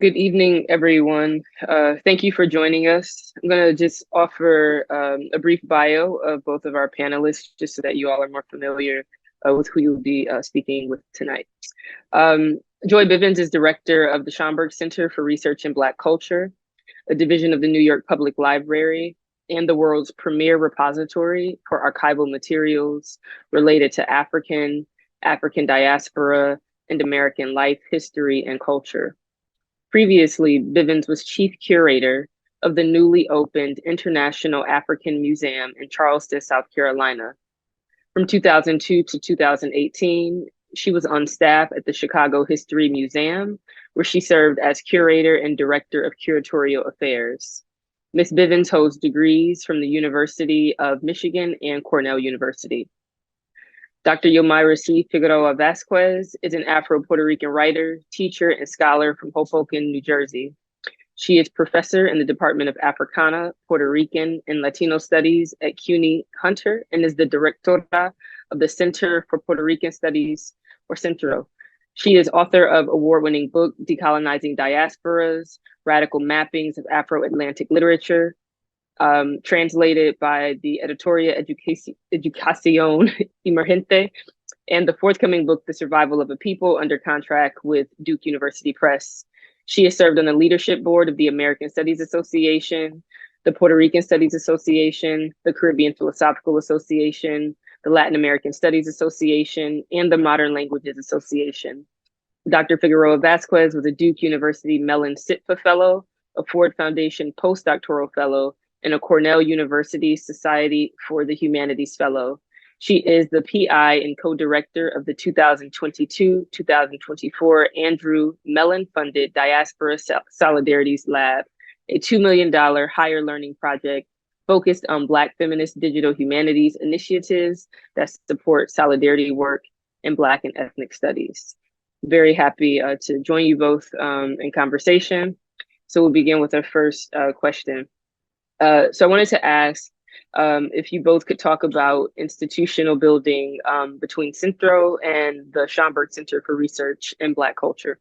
Good evening, everyone. Thank you for joining us. I'm going to just offer a brief bio of both of our panelists, just so that you all are more familiar with who you'll be speaking with tonight. Joy Bivens is director of the Schomburg Center for Research in Black Culture, a division of the New York Public Library, and the world's premier repository for archival materials related to African diaspora, and American life, history, and culture. Previously, Bivens was chief curator of the newly opened International African Museum in Charleston, South Carolina. From 2002 to 2018, she was on staff at the Chicago History Museum, where she served as curator and director of curatorial affairs. Ms. Bivens holds degrees from the University of Michigan and Cornell University. Dr. Yomira C. Figueroa Vasquez is an Afro-Puerto Rican writer, teacher, and scholar from Hoboken, New Jersey. She is professor in the Department of Africana, Puerto Rican, and Latino Studies at CUNY Hunter and is the directora of the Center for Puerto Rican Studies, or CENTRO. She is author of award-winning book, Decolonizing Diasporas, Radical Mappings of Afro-Atlantic Literature, translated by the Editoria Educación Emergente, and the forthcoming book, The Survival of a People, under contract with Duke University Press. She has served on the leadership board of the American Studies Association, the Puerto Rican Studies Association, the Caribbean Philosophical Association, the Latin American Studies Association, and the Modern Languages Association. Dr. Figueroa Vasquez was a Duke University Mellon Sitfa Fellow, a Ford Foundation Postdoctoral Fellow, and a Cornell University Society for the Humanities Fellow. She is the PI and co-director of the 2022-2024 Andrew Mellon-funded Diaspora Solidarities Lab, a $2 million higher learning project focused on Black feminist digital humanities initiatives that support solidarity work in Black and ethnic studies. Very happy to join you both in conversation. So we'll begin with our first question. So I wanted to ask if you both could talk about institutional building between CENTRO and the Schomburg Center for Research in Black Culture.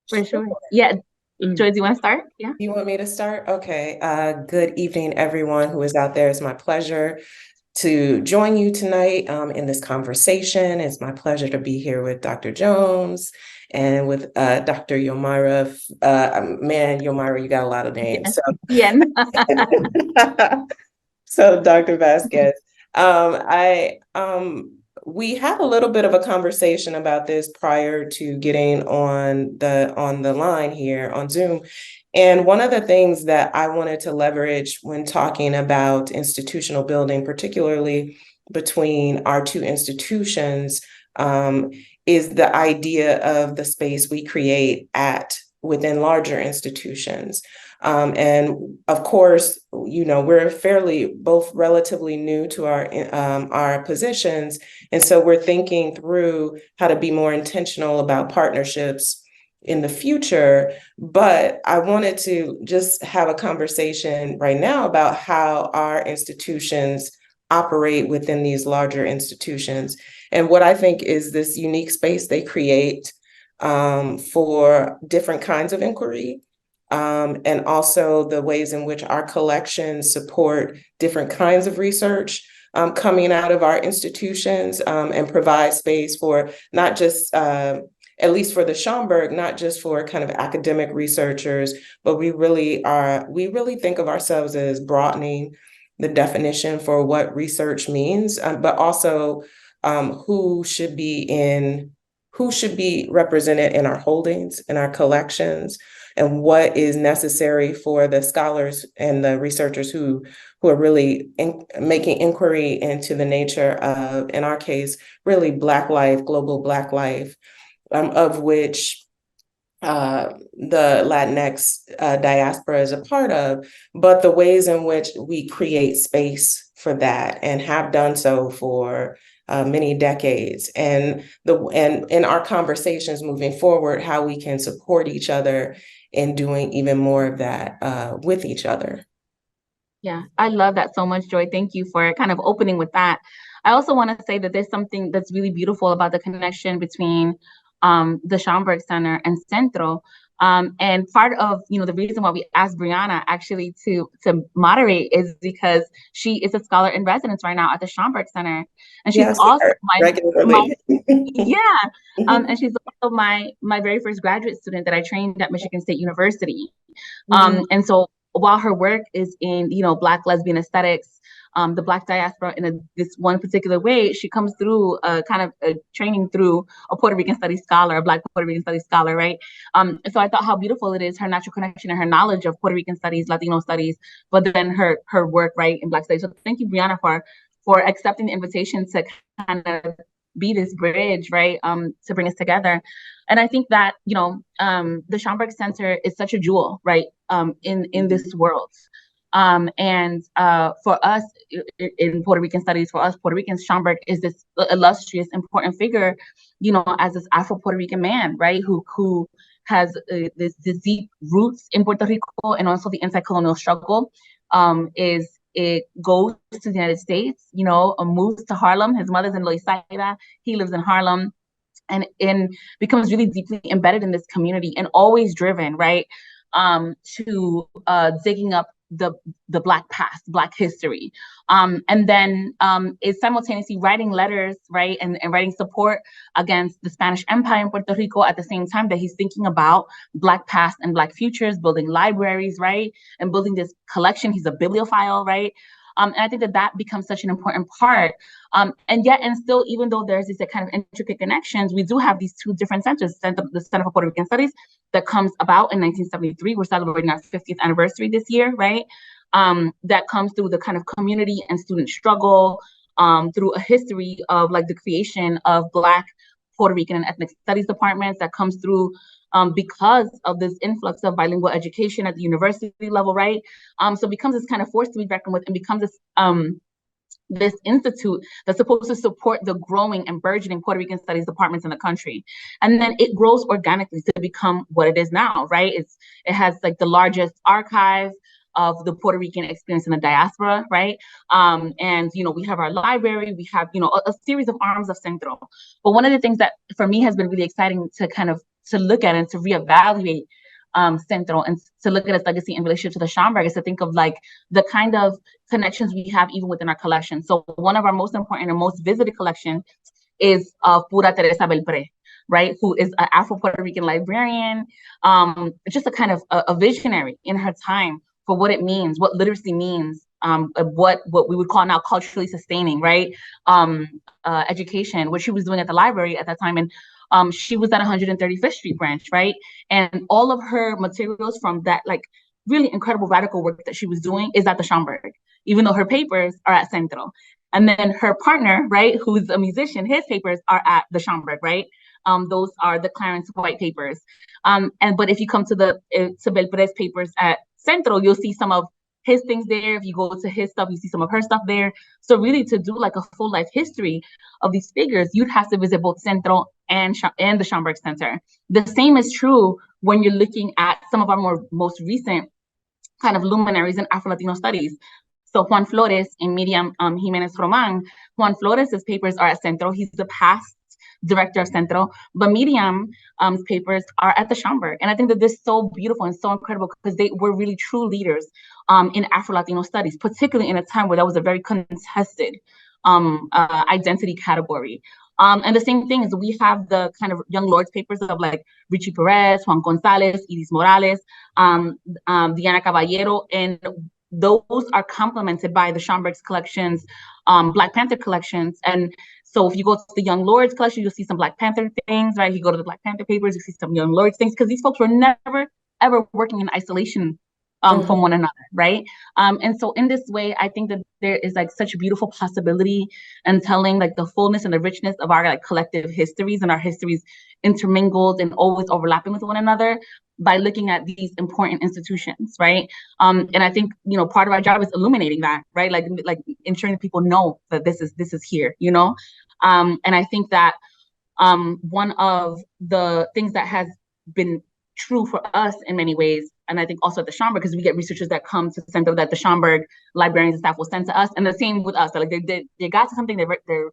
For sure. Yeah. Joy, do you want to start? Yeah. You want me to start? Okay. Good evening, everyone who is out there. It's my pleasure to join you tonight in this conversation. It's my pleasure to be here with Dr. Jones and with Dr. Yomira. Man, Yomira, you got a lot of names. Yeah. So Dr. Vasquez, we had a little bit of a conversation about this prior to getting on the line here on Zoom. And one of the things that I wanted to leverage when talking about institutional building, particularly between our two institutions, is the idea of the space we create within larger institutions. And of course, we're both relatively new to our positions. And so we're thinking through how to be more intentional about partnerships in the future. But I wanted to just have a conversation right now about how our institutions operate within these larger institutions and what I think is this unique space they create for different kinds of inquiry. And also the ways in which our collections support different kinds of research coming out of our institutions and provide space for not just, at least for the Schomburg, not just for kind of academic researchers, but we really think of ourselves as broadening the definition for what research means, but also who should be represented in our holdings, in our collections, and what is necessary for the scholars and the researchers who are really making inquiry into the nature of, in our case, really Black life, global Black life, of which the Latinx diaspora is a part of, but the ways in which we create space for that and have done so for many decades, and in our conversations moving forward, how we can support each other in doing even more of that with each other. Yeah, I love that so much, Joy. Thank you for kind of opening with that. I also want to say that there's something that's really beautiful about the connection between the Schomburg Center and Centro. And part of, the reason why we asked Brianna actually to moderate is because she is a scholar in residence right now at the Schomburg Center. And she's Yes, also regularly. yeah. And she's also my very first graduate student that I trained at Michigan State University. And so while her work is in, Black lesbian aesthetics, the Black diaspora in this one particular way, she comes through kind of a training through a Puerto Rican studies scholar, a Black Puerto Rican studies scholar, right? And so I thought how beautiful it is, her natural connection and her knowledge of Puerto Rican studies, Latino studies, but then her work, right, in Black studies. So thank you, Brianna, for accepting the invitation to kind of be this bridge, right, to bring us together. And I think that, the Schomburg Center is such a jewel, right, in this world. And for us in Puerto Rican studies, for us Puerto Ricans, Schomburg is this illustrious, important figure, as this Afro-Puerto Rican man, right, who has this deep roots in Puerto Rico and also the anti-colonial struggle. It goes to the United States, moves to Harlem. His mother's in Loisaida. He lives in Harlem. And becomes really deeply embedded in this community and always driven, right, to digging up the Black past, Black history, and then is simultaneously writing letters, right, and writing support against the Spanish Empire in Puerto Rico at the same time that he's thinking about Black past and Black futures, building libraries, right, and building this collection. He's a bibliophile, right. And I think that becomes such an important part. And still, even though there's these kind of intricate connections, we do have these two different centers. The Center for Puerto Rican Studies that comes about in 1973. We're celebrating our 50th anniversary this year, right? That comes through the kind of community and student struggle, through a history of like the creation of Black, Puerto Rican, and ethnic studies departments that comes through because of this influx of bilingual education at the university level, right? So it becomes this kind of force to be reckoned with and becomes this institute that's supposed to support the growing and burgeoning Puerto Rican studies departments in the country. And then it grows organically to become what it is now, right? It has like the largest archive of the Puerto Rican experience in the diaspora, right? And, we have our library, we have, a series of arms of Centro. But one of the things that for me has been really exciting to look at and to reevaluate Centro and to look at its legacy in relationship to the Schomburg is to think of like the kind of connections we have even within our collection. So one of our most important and most visited collections is Pura Teresa Belpre, right, who is an Afro-Puerto Rican librarian, just a kind of a visionary in her time for what it means, what literacy means, what we would call now culturally sustaining, right, education, what she was doing at the library at that time. And she was at 135th Street branch, right? And all of her materials from that like really incredible radical work that she was doing is at the Schomburg, even though her papers are at Centro. And then her partner, right, who's a musician, his papers are at the Schomburg, right? Those are the Clarence White papers. But if you come to Belpre's papers at Centro, you'll see some of his things there. If you go to his stuff, you see some of her stuff there. So really to do like a full life history of these figures, you'd have to visit both Centro and the Schomburg Center. The same is true when you're looking at some of our most recent kind of luminaries in Afro-Latino studies. So Juan Flores and Miriam Jimenez Roman. Juan Flores' papers are at Centro. He's the past director of Centro, but Miriam's papers are at the Schomburg. And I think that this is so beautiful and so incredible because they were really true leaders in Afro-Latino studies, particularly in a time where that was a very contested identity category. And the same thing is we have the kind of young lords papers of like Richie Perez, Juan Gonzalez, Iris Morales, Diana Caballero, and those are complemented by the Schomburg's collections, Black Panther collections. And so if you go to the Young Lords collection, you'll see some Black Panther things, right? If you go to the Black Panther papers, you see some Young Lords things, because these folks were never, ever working in isolation from one another, right? And so in this way, I think that there is like such a beautiful possibility in telling like the fullness and the richness of our like collective histories and our histories intermingled and always overlapping with one another by looking at these important institutions, right? And I think, part of our job is illuminating that, right? Like ensuring that people know that this is here, And I think that one of the things that has been true for us in many ways, and I think also at the Schomburg, because we get researchers that come to Centro that the Schomburg librarians and staff will send to us, and the same with us. Like they got to something, they're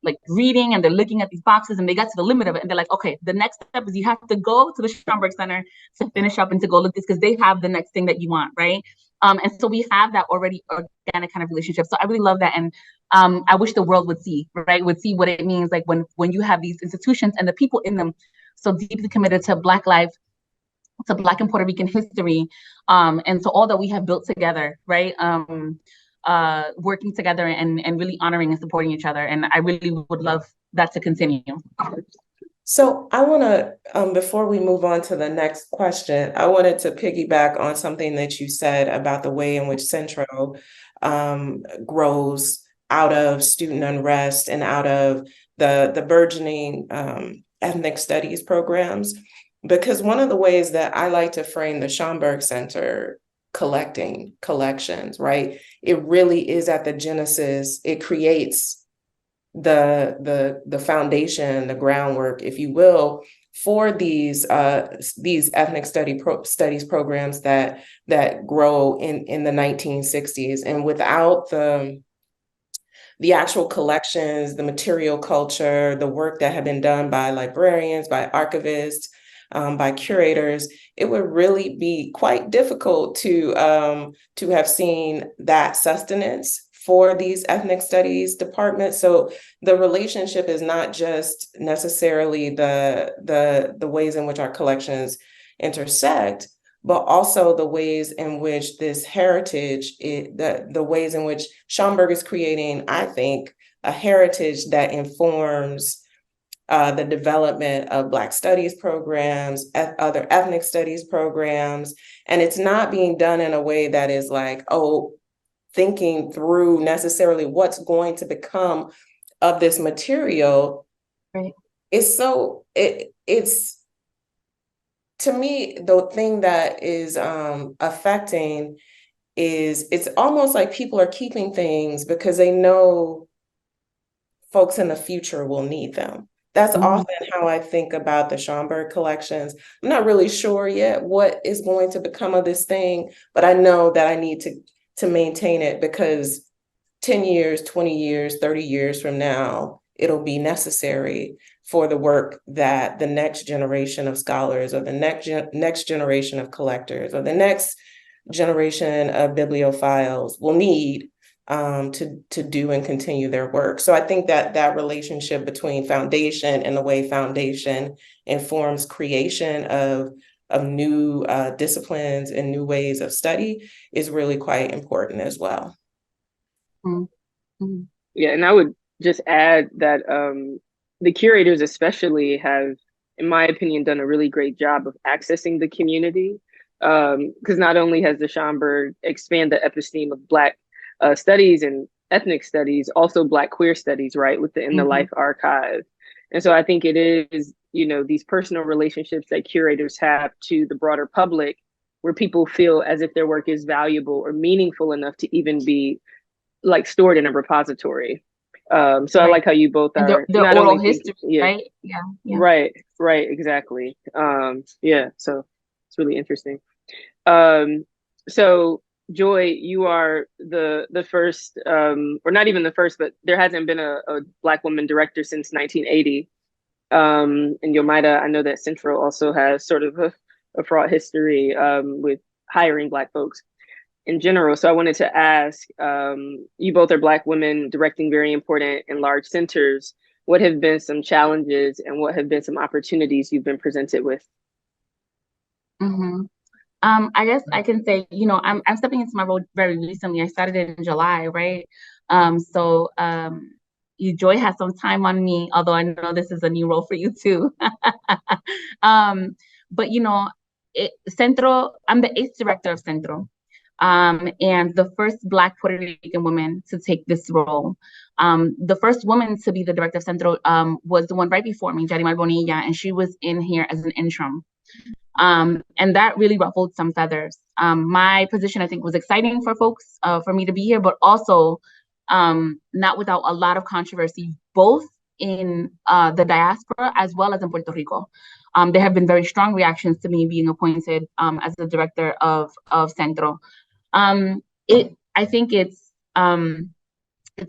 like reading and they're looking at these boxes and they got to the limit of it. And they're like, okay, the next step is you have to go to the Schomburg Center to finish up and to go look this because they have the next thing that you want, right? And so we have that already organic kind of relationship. So I really love that. And I wish the world would see, right? Would see what it means like when you have these institutions and the people in them so deeply committed to Black life, to Black and Puerto Rican history, and so all that we have built together, right? Working together and really honoring and supporting each other. And I really would love that to continue. So I want to, before we move on to the next question, I wanted to piggyback on something that you said about the way in which CENTRO grows out of student unrest and out of the burgeoning ethnic studies programs. Because one of the ways that I like to frame the Schomburg Center collections, right? It really is at the genesis. It creates the foundation, the groundwork, if you will, for these ethnic studies programs that grow in the 1960s. And without the actual collections, the material culture, the work that had been done by librarians, by archivists, by curators, it would really be quite difficult to have seen that sustenance for these ethnic studies departments. So the relationship is not just necessarily the ways in which our collections intersect, but also the ways in which this heritage, the ways in which Schomburg is creating, I think, a heritage that informs the development of Black studies programs, other ethnic studies programs. And it's not being done in a way that is like, oh, thinking through necessarily what's going to become of this material. Right. It's to me, the thing that is affecting is it's almost like people are keeping things because they know folks in the future will need them. That's often how I think about the Schomburg collections. I'm not really sure yet what is going to become of this thing, but I know that I need to maintain it because 10 years, 20 years, 30 years from now, it'll be necessary for the work that the next generation of scholars or the next generation of collectors or the next generation of bibliophiles will need to do and continue their work. So I think that relationship between foundation and the way foundation informs creation of new disciplines and new ways of study is really quite important as well. Mm-hmm. Yeah, and I would just add that the curators especially have, in my opinion, done a really great job of accessing the community. Because not only has the Schomburg expanded the episteme of Black studies and ethnic studies, also Black queer studies, right, with the In the Life archive. And so I think it is, these personal relationships that curators have to the broader public where people feel as if their work is valuable or meaningful enough to even be like stored in a repository. So I like how you both are the not oral only history, thinking, right? Yeah. Right, exactly. Yeah, so it's really interesting. So Joy, you are the first, or not even the first, but there hasn't been a Black woman director since 1980. And Yomaida, I know that CENTRO also has sort of a fraught history with hiring Black folks in general. So I wanted to ask, you both are Black women directing very important and large centers. What have been some challenges and what have been some opportunities you've been presented with? I guess I can say, I'm stepping into my role very recently. I started in July, right? So Joy has some time on me, although I know this is a new role for you too. But CENTRO, I'm the 8th director of CENTRO. And the first Black Puerto Rican woman to take this role. The first woman to be the director of CENTRO was the one right before me, Yarimar Bonilla, and she was in here as an interim. And that really ruffled some feathers. My position, I think, was exciting for folks, for me to be here, but also not without a lot of controversy, both in the diaspora as well as in Puerto Rico. There have been very strong reactions to me being appointed as the director of CENTRO. I think it's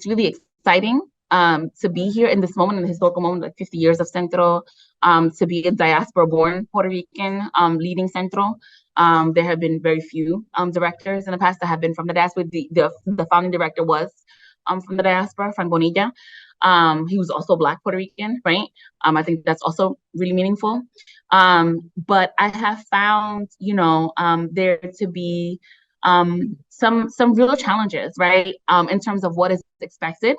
really exciting to be here in this moment, in the historical moment, like 50 years of Centro, to be a diaspora-born Puerto Rican leading Centro. There have been very few directors in the past that have been from the diaspora. The founding director was from the diaspora, Frank Bonilla. He was also Black Puerto Rican, right? I think that's also really meaningful. But I have found, there to be some real challenges, right? In terms of what is expected,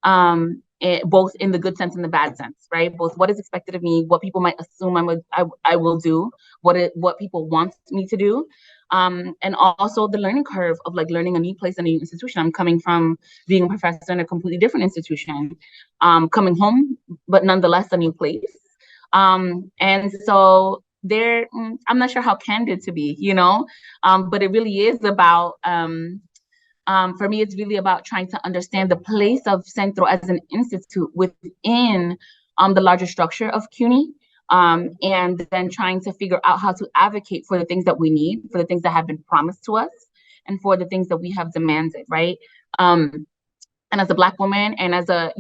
both in the good sense and the bad sense, right? Both what is expected of me, what people might assume I will do, what people want me to do, and also the learning curve of like learning a new place and a new institution. I'm coming from being a professor in a completely different institution, coming home, but nonetheless a new place. And so I'm not sure how candid to be, but it really is about, for me, it's really about trying to understand the place of Centro as an institute within the larger structure of CUNY, and then trying to figure out how to advocate for the things that we need, for the things that have been promised to us, and for the things that we have demanded, right? And as a Black woman, and as a,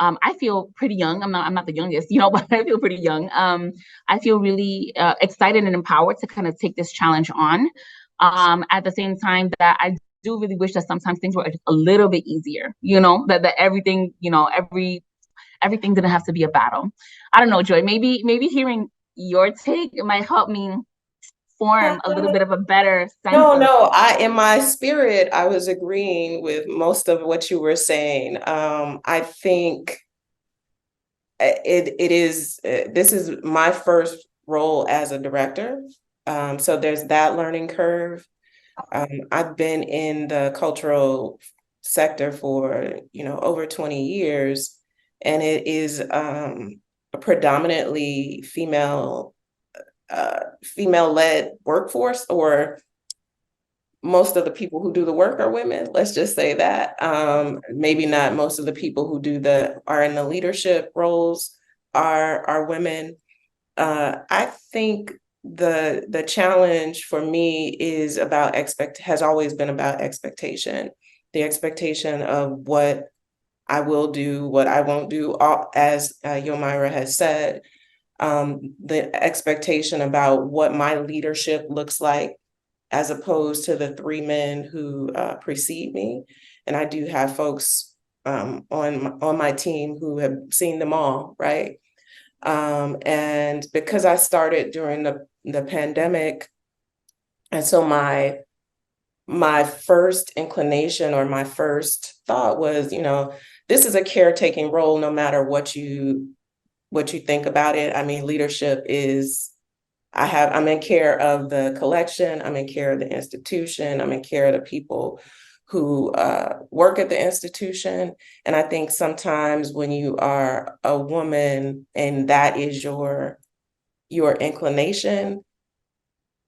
I feel pretty young. I'm not the youngest, but I feel pretty young. I feel really excited and empowered to kind of take this challenge on. At the same time that I do really wish that sometimes things were just a little bit easier, that everything, everything didn't have to be a battle. I don't know, Joy, maybe hearing your take might help me form a little bit of a better sense. No, in my spirit, I was agreeing with most of what you were saying. I think this is my first role as a director. So there's that learning curve. I've been in the cultural sector for, over 20 years, and it is a predominantly female-led workforce, or most of the people who do the work are women. Let's just say that. Maybe not most of the people who are in the leadership roles are women. I think the challenge for me has always been about expectation, the expectation of what I will do, what I won't do, as Yomira has said, the expectation about what my leadership looks like, as opposed to the three men who precede me. And I do have folks on my team who have seen them all, right? And because I started during the pandemic, and so my first inclination, or my first thought was, this is a caretaking role, no matter what you think about it. I mean, leadership is, I'm in care of the collection, I'm in care of the institution, I'm in care of the people who work at the institution. And I think sometimes when you are a woman and that is your inclination,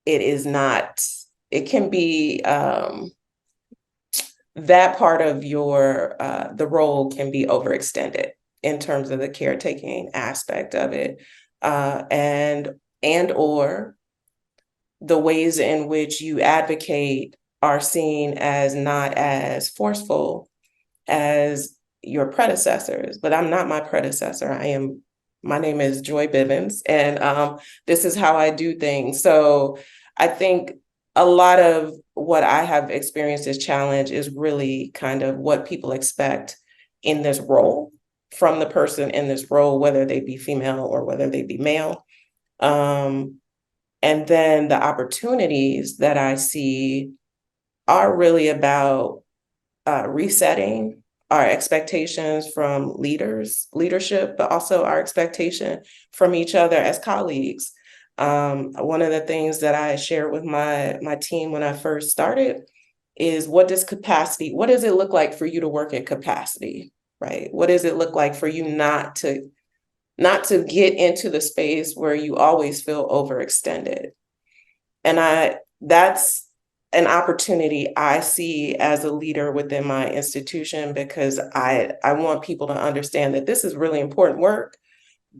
it can be, that part of the role can be overextended in terms of the caretaking aspect of it. And/or the ways in which you advocate are seen as not as forceful as your predecessors. But I'm not my predecessor. My name is Joy Bivens, and this is how I do things. So I think a lot of what I have experienced as challenge is really kind of what people expect in this role from the person in this role, whether they be female or whether they be male. And then the opportunities that I see are really about resetting our expectations from leadership, but also our expectation from each other as colleagues. One of the things that I shared with my team when I first started is, what does it look like for you to work at capacity, right? What does it look like for you not to get into the space where you always feel overextended? And that's an opportunity I see as a leader within my institution, because I want people to understand that this is really important work,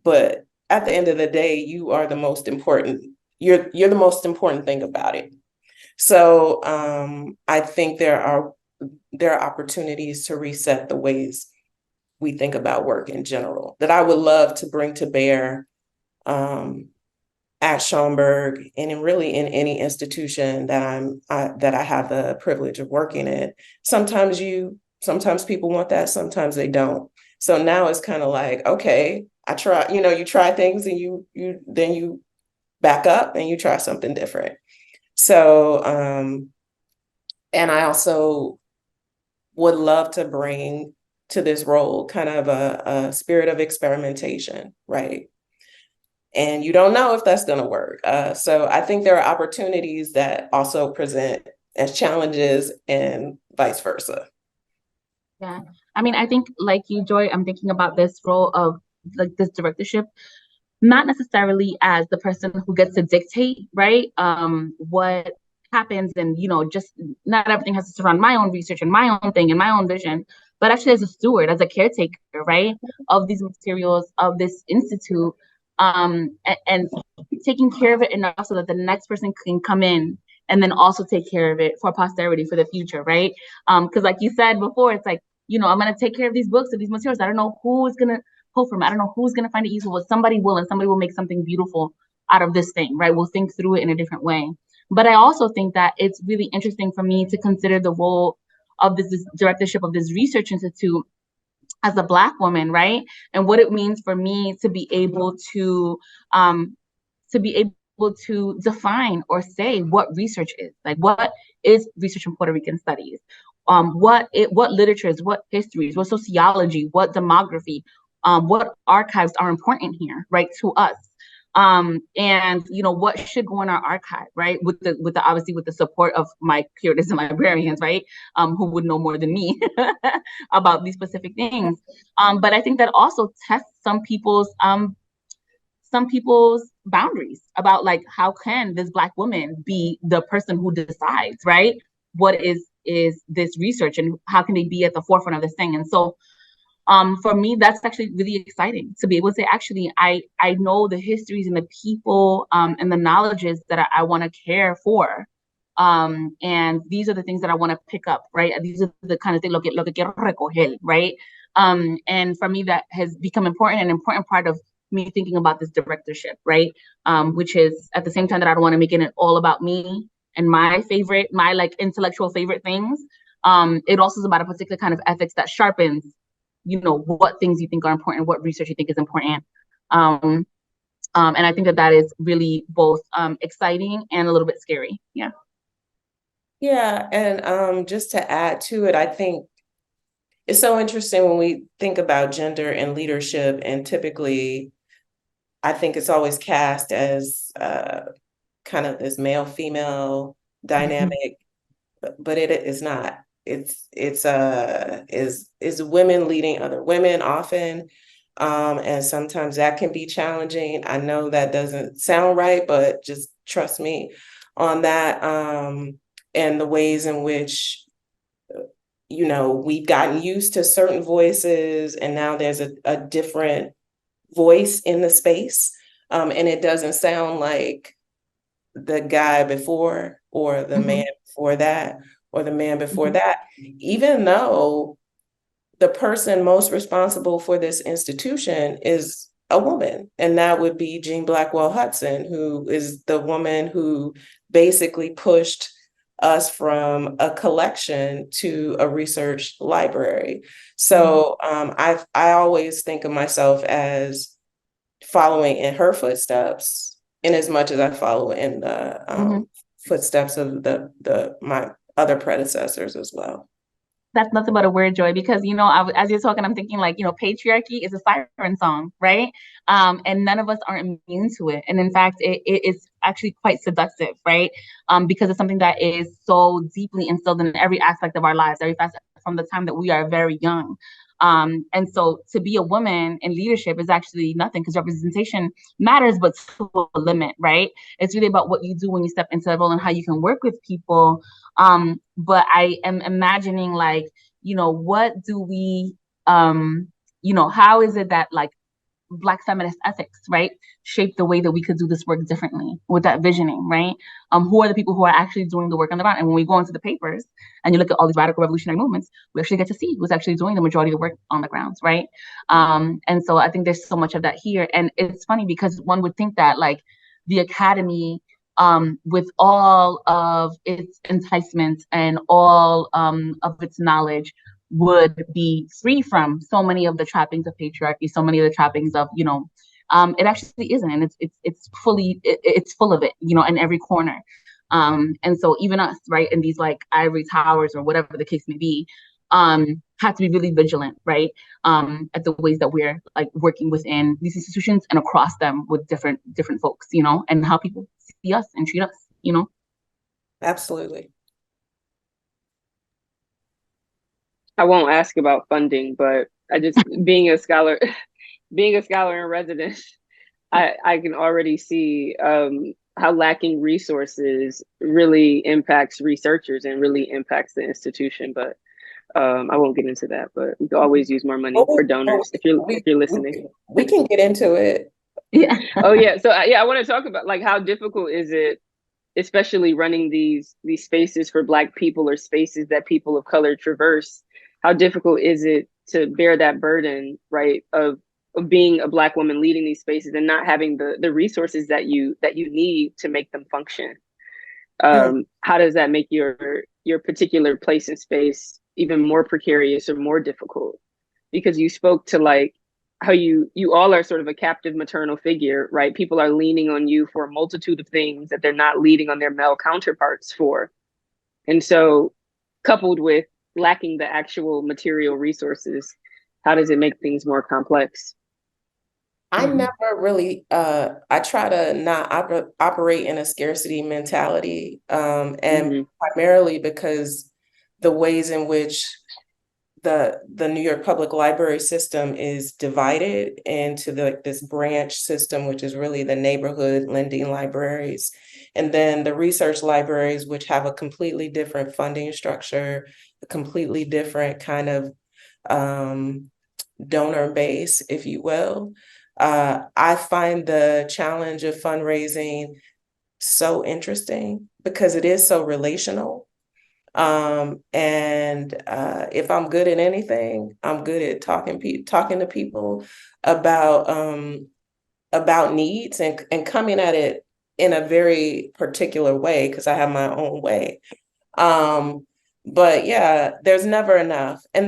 but at the end of the day, you are the most important. You're the most important thing about it. So I think there are opportunities to reset the ways we think about work in general that I would love to bring to bear at Schomburg and really in any institution that I have the privilege of working in. Sometimes people want that, sometimes they don't. So now it's kind of like, okay, I try, you try things and you back up and you try something different. So, and I also would love to bring to this role kind of a spirit of experimentation, right? And you don't know if that's going to work. So I think there are opportunities that also present as challenges and vice versa. Yeah. I mean, I think like you, Joy, I'm thinking about this role of like this directorship, not necessarily as the person who gets to dictate, right? What happens, and just not everything has to surround my own research and my own thing and my own vision, but actually as a steward, as a caretaker, right, of these materials, of this institute, and taking care of it enough so that the next person can come in and then also take care of it for posterity for the future, right? Because like you said before, it's like, I'm gonna take care of these books or these materials. I don't know who is gonna pull from it. I don't know who's gonna find it useful, but somebody will, and somebody will make something beautiful out of this thing, right? We'll think through it in a different way. But I also think that it's really interesting for me to consider the role of this directorship of this research institute as a Black woman, right? And what it means for me to be able to define or say what research is. Like, what is research in Puerto Rican studies? What literatures, what histories, what sociology, what demography, what archives are important here, right, to us. And what should go in our archive, right, with the obviously with the support of my peers and librarians, right, who would know more than me about these specific things. But I think that also tests some people's boundaries about, like, how can this Black woman be the person who decides, right, what is this research, and how can they be at the forefront of this thing. And so for me, that's actually really exciting to be able to say, actually, I know the histories and the people and the knowledges that I want to care for. And these are the things that I want to pick up, right? These are the kind of things, lo que quiero recoger, right? And for me, that has become an important part of me thinking about this directorship, right? Which is at the same time that I don't want to make it all about me and my like intellectual favorite things. It also is about a particular kind of ethics that sharpens, what things you think are important, what research you think is important. And I think that is really both exciting and a little bit scary. Yeah. Yeah, and just to add to it, I think it's so interesting when we think about gender and leadership, and typically I think it's always cast as kind of this male-female dynamic, but it is not. It's women leading other women often, and sometimes that can be challenging. I know that doesn't sound right, but just trust me on that. And the ways in which we've gotten used to certain voices, and now there's a different voice in the space, and it doesn't sound like the guy before, or the man before that, or the man before that, even though the person most responsible for this institution is a woman. And that would be Jean Blackwell Hudson, who is the woman who basically pushed us from a collection to a research library. So I always think of myself as following in her footsteps, in as much as I follow in the footsteps of my other predecessors as well. That's nothing but a word, Joy, because, as you're talking, I'm thinking, like, patriarchy is a siren song, right? And none of us are immune to it. And in fact, it is actually quite seductive, right? Because it's something that is so deeply instilled in every aspect of our lives, every facet from the time that we are very young. And so to be a woman in leadership is actually nothing, because representation matters, but to a limit, right? It's really about what you do when you step into that role and how you can work with people. But I am imagining, like, what do we, how is it that, like, Black feminist ethics, right, shape the way that we could do this work differently with that visioning, right? Who are the people who are actually doing the work on the ground? And when we go into the papers and you look at all these radical revolutionary movements, we actually get to see who's actually doing the majority of the work on the grounds, right? And so I think there's so much of that here. And it's funny because one would think that like the academy, with all of its enticements and all of its knowledge, would be free from so many of the trappings of patriarchy, so many of the trappings of, it actually isn't, and it's full of it, in every corner. And so even us, right, in these like ivory towers or whatever the case may be, have to be really vigilant, right, at the ways that we're like working within these institutions and across them with different folks, and how people see us and treat us. Absolutely. I won't ask about funding, but I just being a scholar in residence, I can already see how lacking resources really impacts researchers and really impacts the institution. But I won't get into that. But we can always use more money for donors if you're listening. We can get into it. Yeah. Oh yeah. So I want to talk about like how difficult is it, especially running these spaces for Black people or spaces that people of color traverse. How difficult is it to bear that burden, right, of being a Black woman leading these spaces and not having the resources that you need to make them function? How does that make your particular place and space even more precarious or more difficult? Because you spoke to like how you all are sort of a captive maternal figure, right? People are leaning on you for a multitude of things that they're not leaning on their male counterparts for. And so coupled with lacking the actual material resources, how does it make things more complex? I never really, I try to not operate in a scarcity mentality, and primarily because the ways in which the New York Public Library system is divided into this branch system, which is really the neighborhood lending libraries, and then the research libraries, which have a completely different funding structure, a completely different kind of donor base, if you will. I find the challenge of fundraising so interesting because it is so relational. And if I'm good at anything, I'm good at talking to people about needs and coming at it in a very particular way because I have my own way. But yeah, there's never enough, and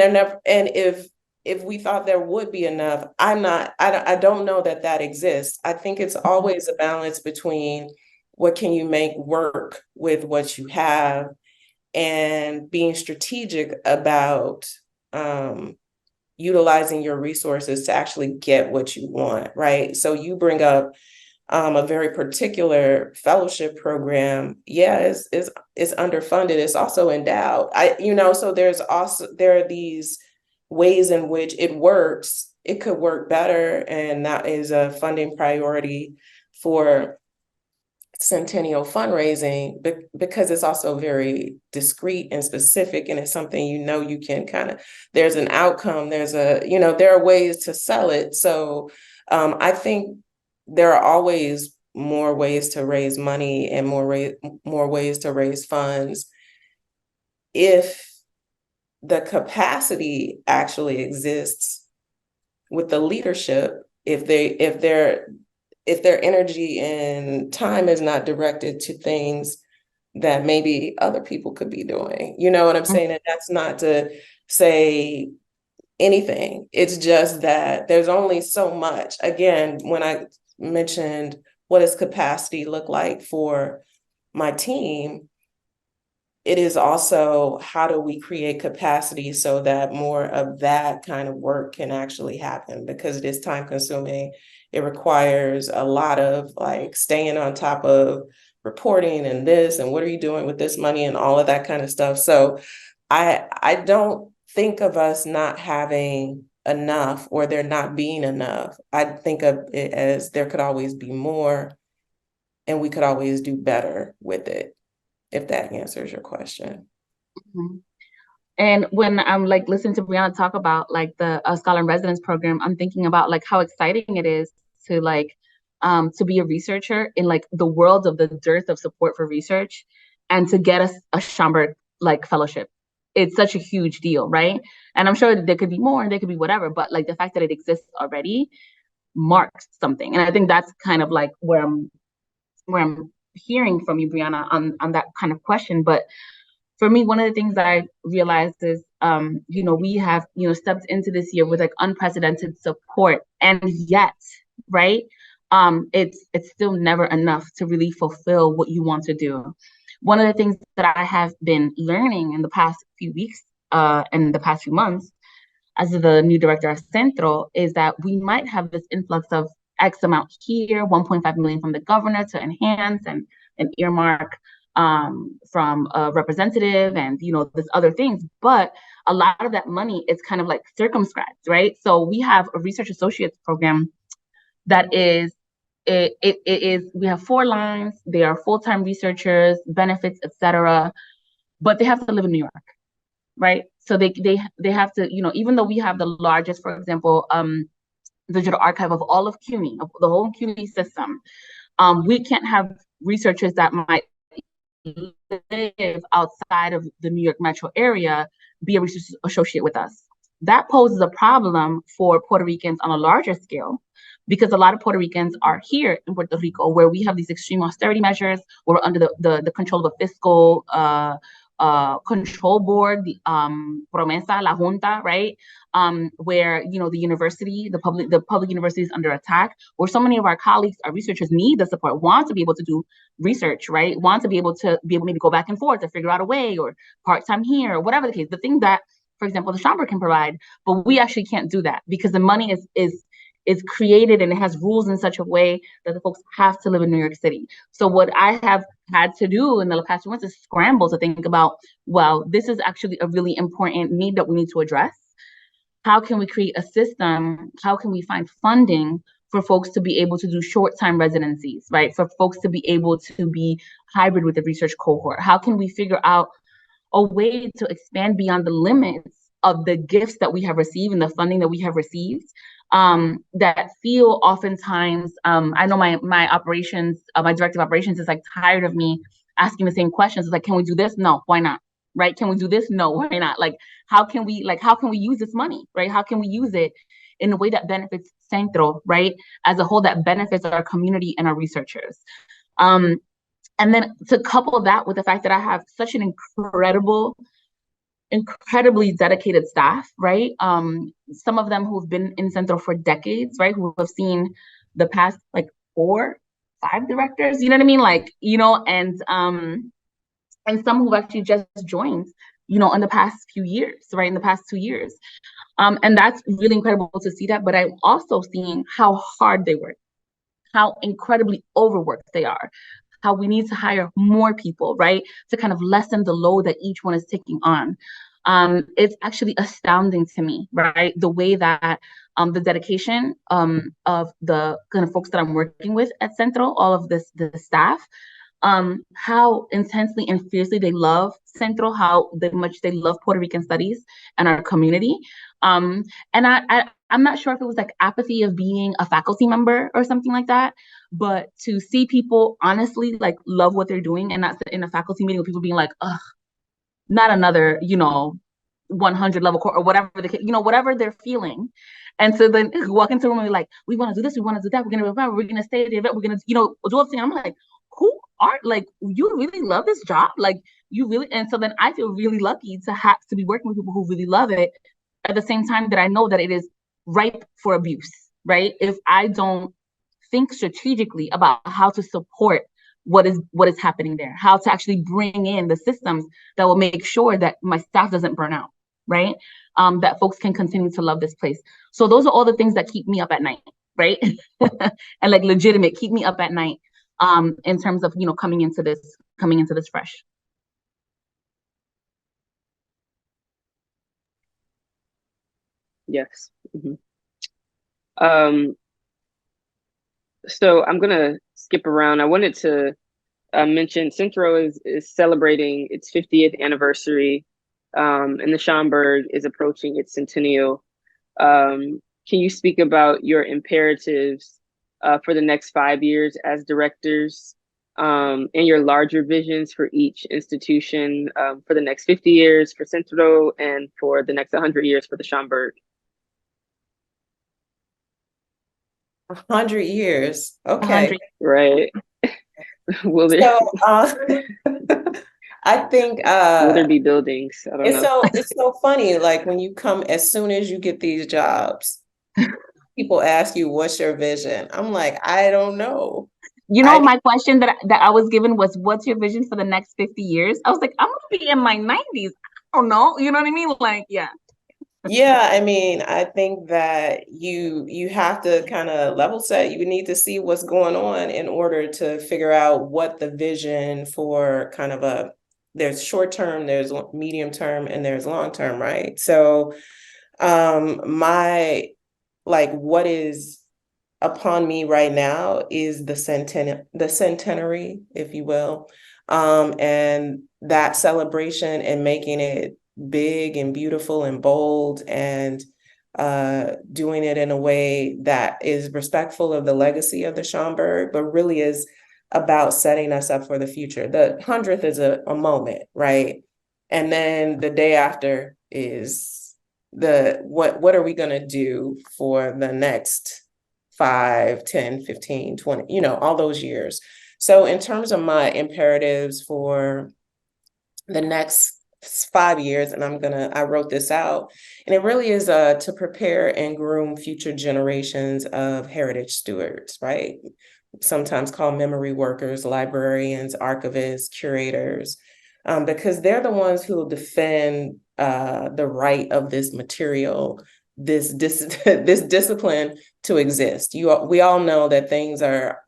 if we thought there would be enough, I don't know that exists. I think it's always a balance between what can you make work with what you have and being strategic about utilizing your resources to actually get what you want, right? So you bring up a very particular fellowship program. Yeah, it's underfunded. It's also endowed. So there are these ways in which it works. It could work better, and that is a funding priority for Centennial fundraising, because it's also very discreet and specific, and it's something you can kind of, there's an outcome, there are ways to sell it. So I think there are always more ways to raise money and more ways to raise funds if the capacity actually exists with the leadership, if their energy and time is not directed to things that maybe other people could be doing. You know what I'm saying? And that's not to say anything. It's just that there's only so much. Again, when I mentioned what does capacity look like for my team, it is also how do we create capacity so that more of that kind of work can actually happen, because it is time consuming. It requires a lot of like staying on top of reporting and this, and what are you doing with this money and all of that kind of stuff. So I don't think of us not having enough or there not being enough. I think of it as there could always be more and we could always do better with it, if that answers your question. And when I'm like listening to Brianna talk about like the scholar in residence program, I'm thinking about like how exciting it is to like to be a researcher in like the world of the dearth of support for research and to get a Schomburg like fellowship. It's such a huge deal, right? And I'm sure there could be more and there could be whatever, but like the fact that it exists already marks something. And I think that's kind of like where I'm hearing from you, Brianna, on that kind of question. But for me, one of the things that I realized is, we have, stepped into this year with like unprecedented support, and yet, right, it's still never enough to really fulfill what you want to do. One of the things that I have been learning in the past few weeks, and the past few months, as the new director of Centro, is that we might have this influx of X amount here, 1.5 million from the governor to enhance and earmark from a representative and this other things. But a lot of that money is kind of like circumscribed, right? So we have a research associates program that is it is we have 4 lines. They are full-time researchers, benefits, etc. But they have to live in New York, right? So they have to, even though we have the largest, for example, digital archive of all of CUNY, of the whole CUNY system, we can't have researchers that might live outside of the New York metro area be a research associate with us. That poses a problem for Puerto Ricans on a larger scale, because a lot of Puerto Ricans are here in Puerto Rico, where we have these extreme austerity measures, where we're under the control of a fiscal control board, the Promesa, La Junta, right? Where the university, the public university is under attack, where so many of our colleagues, our researchers need the support, want to be able to do research, right? Want to be able maybe go back and forth to figure out a way, or part-time here, or whatever the case. The thing that, for example, the Schomburg can provide, but we actually can't do that because the money is created and it has rules in such a way that the folks have to live in New York City. So what I have had to do in the past few months is scramble to think about, well, this is actually a really important need that we need to address. How can we create a system? How can we find funding for folks to be able to do short-time residencies, right? For folks to be able to be hybrid with the research cohort? How can we figure out a way to expand beyond the limits of the gifts that we have received and the funding that we have received, that feel oftentimes, I know my operations, my director of operations is like tired of me asking the same questions. It's like, can we do this? No, why not? Right? Can we do this? No, why not? Like, how can we use this money, right? How can we use it in a way that benefits Centro, right? As a whole, that benefits our community and our researchers. And then to couple that with the fact that I have such an incredibly dedicated staff, right? Some of them who've been in Centro for decades, right? Who have seen the past like 4, 5 directors, you know what I mean? Like, and some who've actually just joined, in the past few years, right? In the past 2 years. And that's really incredible to see that. But I'm also seeing how hard they work, how incredibly overworked they are, how we need to hire more people, right? To kind of lessen the load that each one is taking on. It's actually astounding to me, right? The way that the dedication of the kind of folks that I'm working with at Centro, all of the staff, how intensely and fiercely they love Centro, how much they love Puerto Rican studies and our community. And I'm not sure if it was like apathy of being a faculty member or something like that, but to see people honestly like love what they're doing and not sit in a faculty meeting with people being like, ugh, not another, 100 level course or whatever whatever they're feeling. And so then walk into the room and be like, we want to do this, we want to do that, we're going to stay at the event, we're going to, do everything. I'm like, who are, like, you really love this job? Like, you really, and so then I feel really lucky to have to be working with people who really love it at the same time that I know that it is ripe for abuse, right? If I don't think strategically about how to support what is happening there, how to actually bring in the systems that will make sure that my staff doesn't burn out, right? That folks can continue to love this place. So those are all the things that keep me up at night, right? And like legitimate, keep me up at night, in terms of, coming into this fresh. Yes. Mm-hmm. So I'm gonna skip around. I wanted to mention Centro is celebrating its 50th anniversary and the Schomburg is approaching its centennial. Can you speak about your imperatives for the next 5 years as directors, and your larger visions for each institution for the next 50 years for CENTRO and for the next 100 years for the Schomburg? 100 years. Okay. 100. Right. Will there So I think will there be buildings? I don't know. it's so funny, like when you come, as soon as you get these jobs, people ask you, what's your vision? I'm like, I don't know. You know, I my question that I was given was, what's your vision for the next 50 years? I was like, I'm gonna be in my 90s. I don't know. You know what I mean? Like, yeah. Yeah, I mean, I think that you have to kind of level set. You need to see what's going on in order to figure out what the vision for kind of there's short term, there's medium term, and there's long term, right? So my like what is upon me right now is the centenary, if you will, and that celebration and making it big and beautiful and bold, and doing it in a way that is respectful of the legacy of the Schomburg, but really is about setting us up for the future. The 100th is a moment, right? And then the day after is what are we going to do for the next 5, 10, 15, 20, all those years. So in terms of my imperatives for the next 5 years, and I wrote this out, and it really is to prepare and groom future generations of heritage stewards, right? Sometimes called memory workers, librarians, archivists, curators, because they're the ones who will defend the right of this material, this discipline to exist. We all know that things are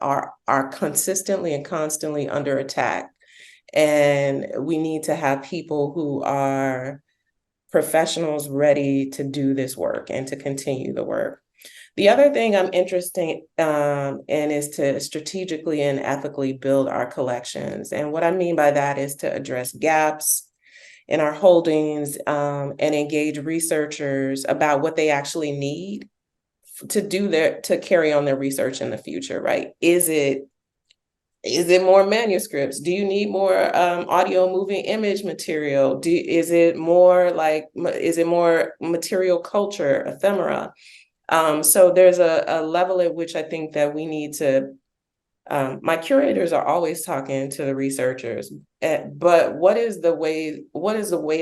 consistently and constantly under attack, and we need to have people who are professionals ready to do this work and to continue the work. The other thing I'm interested in is to strategically and ethically build our collections. And what I mean by that is to address gaps in our holdings, and engage researchers about what they actually need to carry on their research in the future, right? Is it more manuscripts? Do you need more audio moving image material? Is it more material culture, ephemera? So there's a level at which I think that we need to, my curators are always talking to the researchers, but what is the way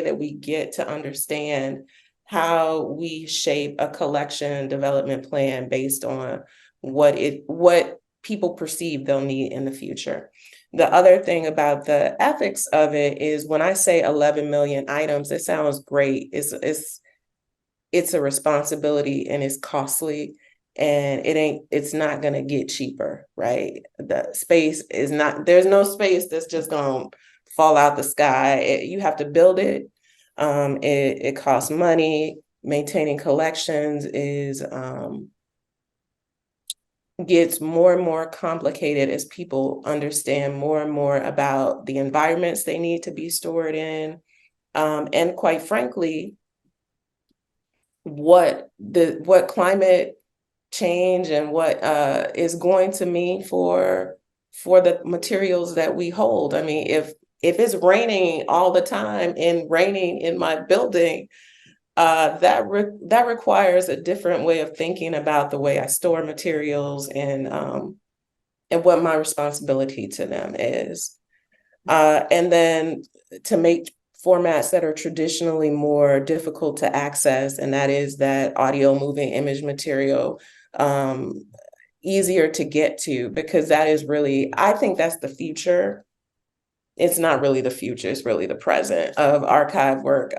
that we get to understand how we shape a collection development plan based on what people perceive they'll need in the future? The other thing about the ethics of it is, when I say 11 million items, it sounds great. It's a responsibility, and it's costly, and it's not going to get cheaper, right? There's no space that's just going to fall out the sky. You have to build it. It costs money. Maintaining collections gets more and more complicated as people understand more and more about the environments they need to be stored in. And quite frankly, what climate change and what is going to mean for the materials that we hold. I mean, if it's raining all the time and raining in my building, that requires a different way of thinking about the way I store materials, and what my responsibility to them is. And then to make formats that are traditionally more difficult to access, and that is that audio moving image material, easier to get to, because that is really, I think that's the future. It's not really the future, it's really the present of archive work.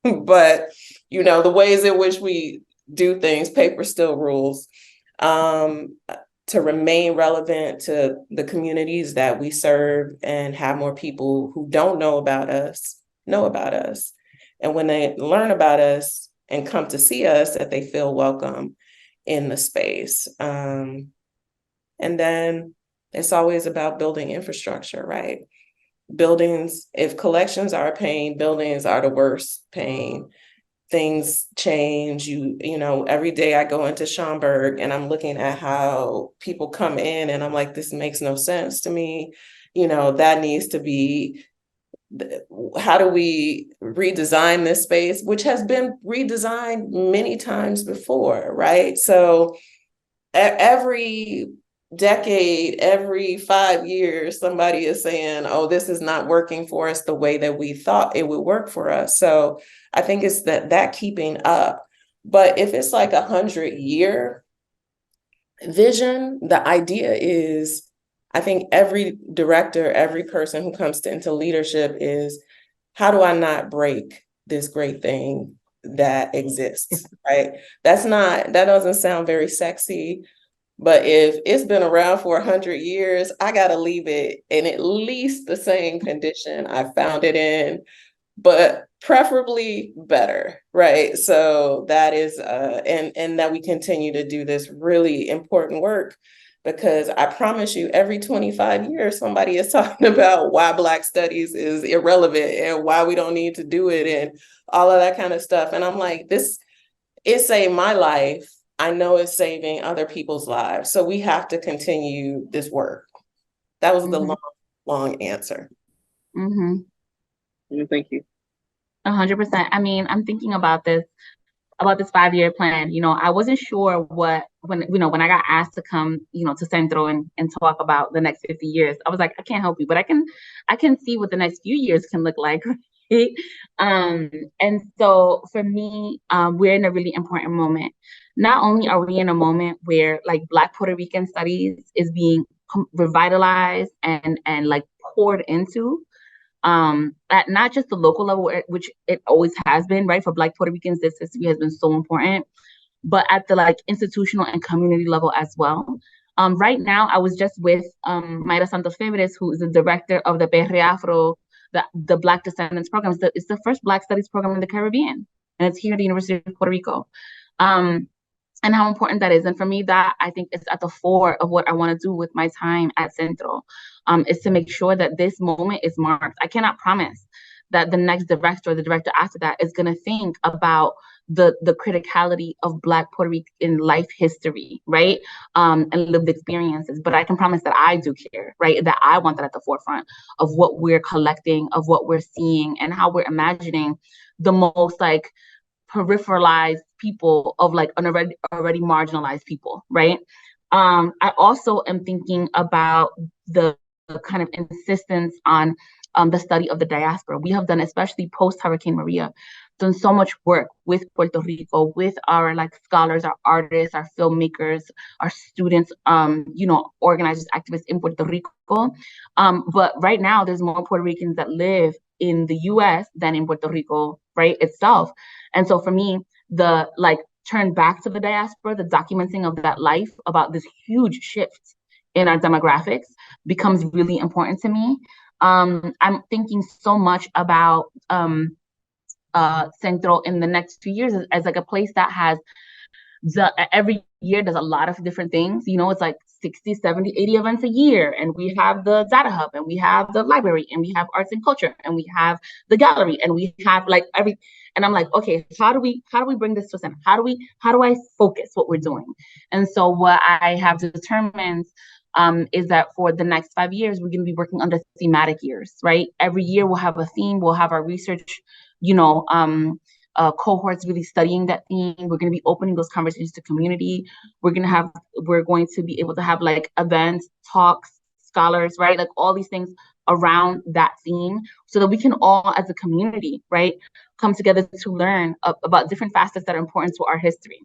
But the ways in which we do things, paper still rules. To remain relevant to the communities that we serve, and have more people who don't know about us. And when they learn about us and come to see us, that they feel welcome in the space. And then it's always about building infrastructure, right? buildings, if collections are a pain, buildings are the worst pain. Things change. You know, every day I go into Schaumburg and I'm looking at how people come in and I'm like, this makes no sense to me. You know, that needs to be, how do we redesign this space, which has been redesigned many times before, right? So every decade, every 5 years, somebody is saying, oh, this is not working for us the way that we thought it would work for us. So I think it's that keeping up. But if it's like 100-year vision, the idea is, I think every director, every person who comes into leadership is, how do I not break this great thing that exists, right? That doesn't sound very sexy, but if it's been around for 100 years, I got to leave it in at least the same condition I found it in, but preferably better, right? So that is, and that we continue to do this really important work, because I promise you, every 25 years, somebody is talking about why Black studies is irrelevant and why we don't need to do it and all of that kind of stuff. And I'm like, it saved my life. I know it's saving other people's lives. So we have to continue this work. That was the long answer. Thank you. 100%. I mean, I'm thinking about this 5-year plan. You know, I wasn't sure when I got asked to come, to Centro and talk about the next 50 years, I was like, I can't help you, but I can see what the next few years can look like. Right? And so for me, we're in a really important moment. Not only are we in a moment where like Black Puerto Rican studies is being revitalized and like poured into, at not just the local level, which it always has been, right? For Black Puerto Ricans, this history has been so important, but at the like institutional and community level as well. Right now, I was just with Mayra Santos Febres, who is the director of the PR Afro, the Black Descendants program. It's the first Black Studies program in the Caribbean, and it's here at the University of Puerto Rico. And how important that is. And for me, that I think is at the fore of what I want to do with my time at Centro, is to make sure that this moment is marked. I cannot promise that the next director or the director after that is going to think about the criticality of Black Puerto Rican life history, right? And lived experiences. But I can promise that I do care, right? That I want that at the forefront of what we're collecting, of what we're seeing, and how we're imagining the most like peripheralized people of like an already marginalized people, right? I also am thinking about the kind of insistence on the study of the diaspora. We have done, especially post Hurricane Maria, done so much work with Puerto Rico, with our like scholars, our artists, our filmmakers, our students, organizers, activists in Puerto Rico. But right now, there's more Puerto Ricans that live in the US than in Puerto Rico, right, itself. And so for me, the like turn back to the diaspora, the documenting of that life about this huge shift in our demographics becomes really important to me. I'm thinking so much about Centro in the next 2 years as like a place that has every year does a lot of different things. It's like 60, 70, 80 events a year. And we have the data hub, and we have the library, and we have arts and culture, and we have the gallery, and we have like and I'm like, okay, how do we bring this to a center? How do I focus what we're doing? And so what I have determined is that for the next 5 years, we're going to be working under thematic years, right? Every year we'll have a theme, we'll have our research, cohorts really studying that theme. We're going to be opening those conversations to community. We're going to be able to have like events, talks, scholars, right? Like all these things around that theme, so that we can all as a community, right, come together to learn about different facets that are important to our history.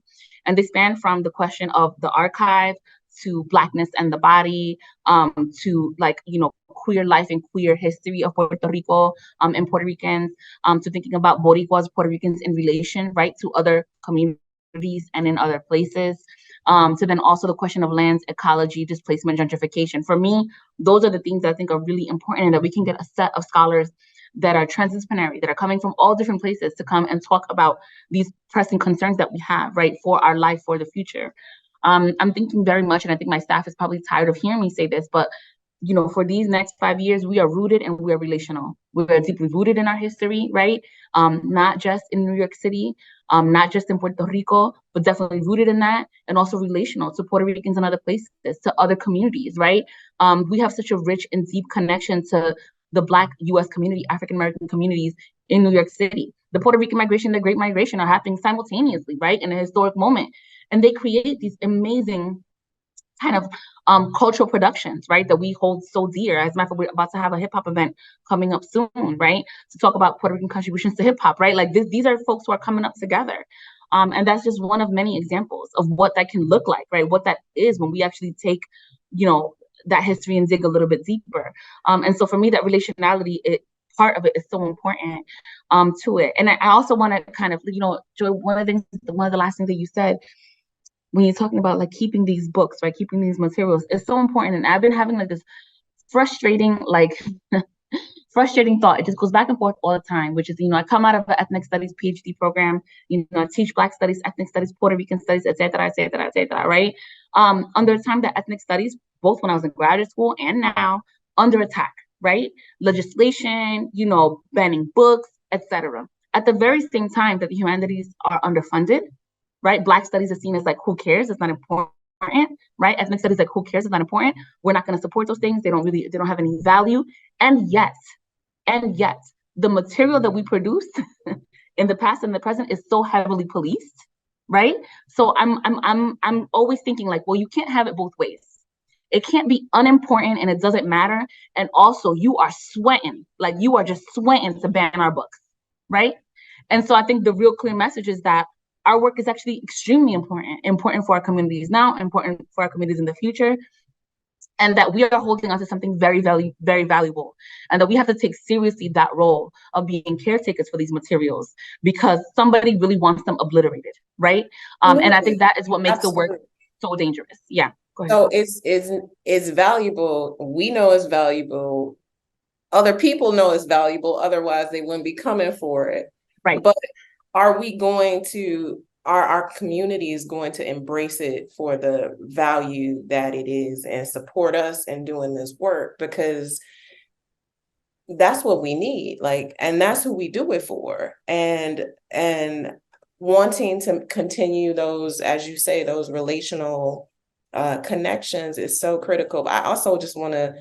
And they span from the question of the archive to Blackness and the body, to like, queer life and queer history of Puerto Rico, and Puerto Ricans, to thinking about Boricuas, Puerto Ricans in relation, right, to other communities and in other places, to then also the question of lands, ecology, displacement, gentrification. For me, those are the things that I think are really important, and that we can get a set of scholars that are transdisciplinary, that are coming from all different places to come and talk about these pressing concerns that we have, right, for our life, for the future. I'm thinking very much, and I think my staff is probably tired of hearing me say this, but for these next 5 years, we are rooted and we are relational. We are deeply rooted in our history, right? Not just in New York City, not just in Puerto Rico, but definitely rooted in that, and also relational to Puerto Ricans and other places, to other communities, right? We have such a rich and deep connection to the Black U.S. community, African American communities in New York City. The Puerto Rican migration, the Great Migration are happening simultaneously, right, in a historic moment. And they create these amazing kind of cultural productions, right, that we hold so dear. As a matter of fact, we're about to have a hip hop event coming up soon, right, to talk about Puerto Rican contributions to hip hop, right? Like these are folks who are coming up together. And that's just one of many examples of what that can look like, right? What that is when we actually take, that history and dig a little bit deeper. And so for me, that relationality, part of it is so important to it. And I also want to kind of, Joy, one of the last things that you said when you're talking about like keeping these books, right, keeping these materials, is so important. And I've been having like this frustrating, frustrating thought. It just goes back and forth all the time, which is, I come out of an ethnic studies PhD program, I teach Black studies, ethnic studies, Puerto Rican studies, et cetera, right? Under the time that ethnic studies, both when I was in graduate school and now, under attack, right? Legislation, banning books, etc. At the very same time that the humanities are underfunded, right? Black studies are seen as like, who cares? It's not important, right? Ethnic studies, like, who cares? It's not important. We're not going to support those things. They don't have any value. And yet, the material that we produce in the past and the present is so heavily policed, right? So I'm always thinking like, well, you can't have it both ways. It can't be unimportant and it doesn't matter. And also you are sweating, like you are just sweating to ban our books, right? And so I think the real clear message is that our work is actually extremely important for our communities now, important for our communities in the future, and that we are holding on to something very, very, very valuable, and that we have to take seriously that role of being caretakers for these materials because somebody really wants them obliterated, right? And I think that is what makes the work so dangerous. Yeah, go ahead. So it's valuable. We know it's valuable. Other people know it's valuable. Otherwise, they wouldn't be coming for it. Right. But are our communities going to embrace it for the value that it is and support us in doing this work? Because that's what we need, and that's who we do it for. And wanting to continue those, as you say, those relational connections is so critical. I also just want to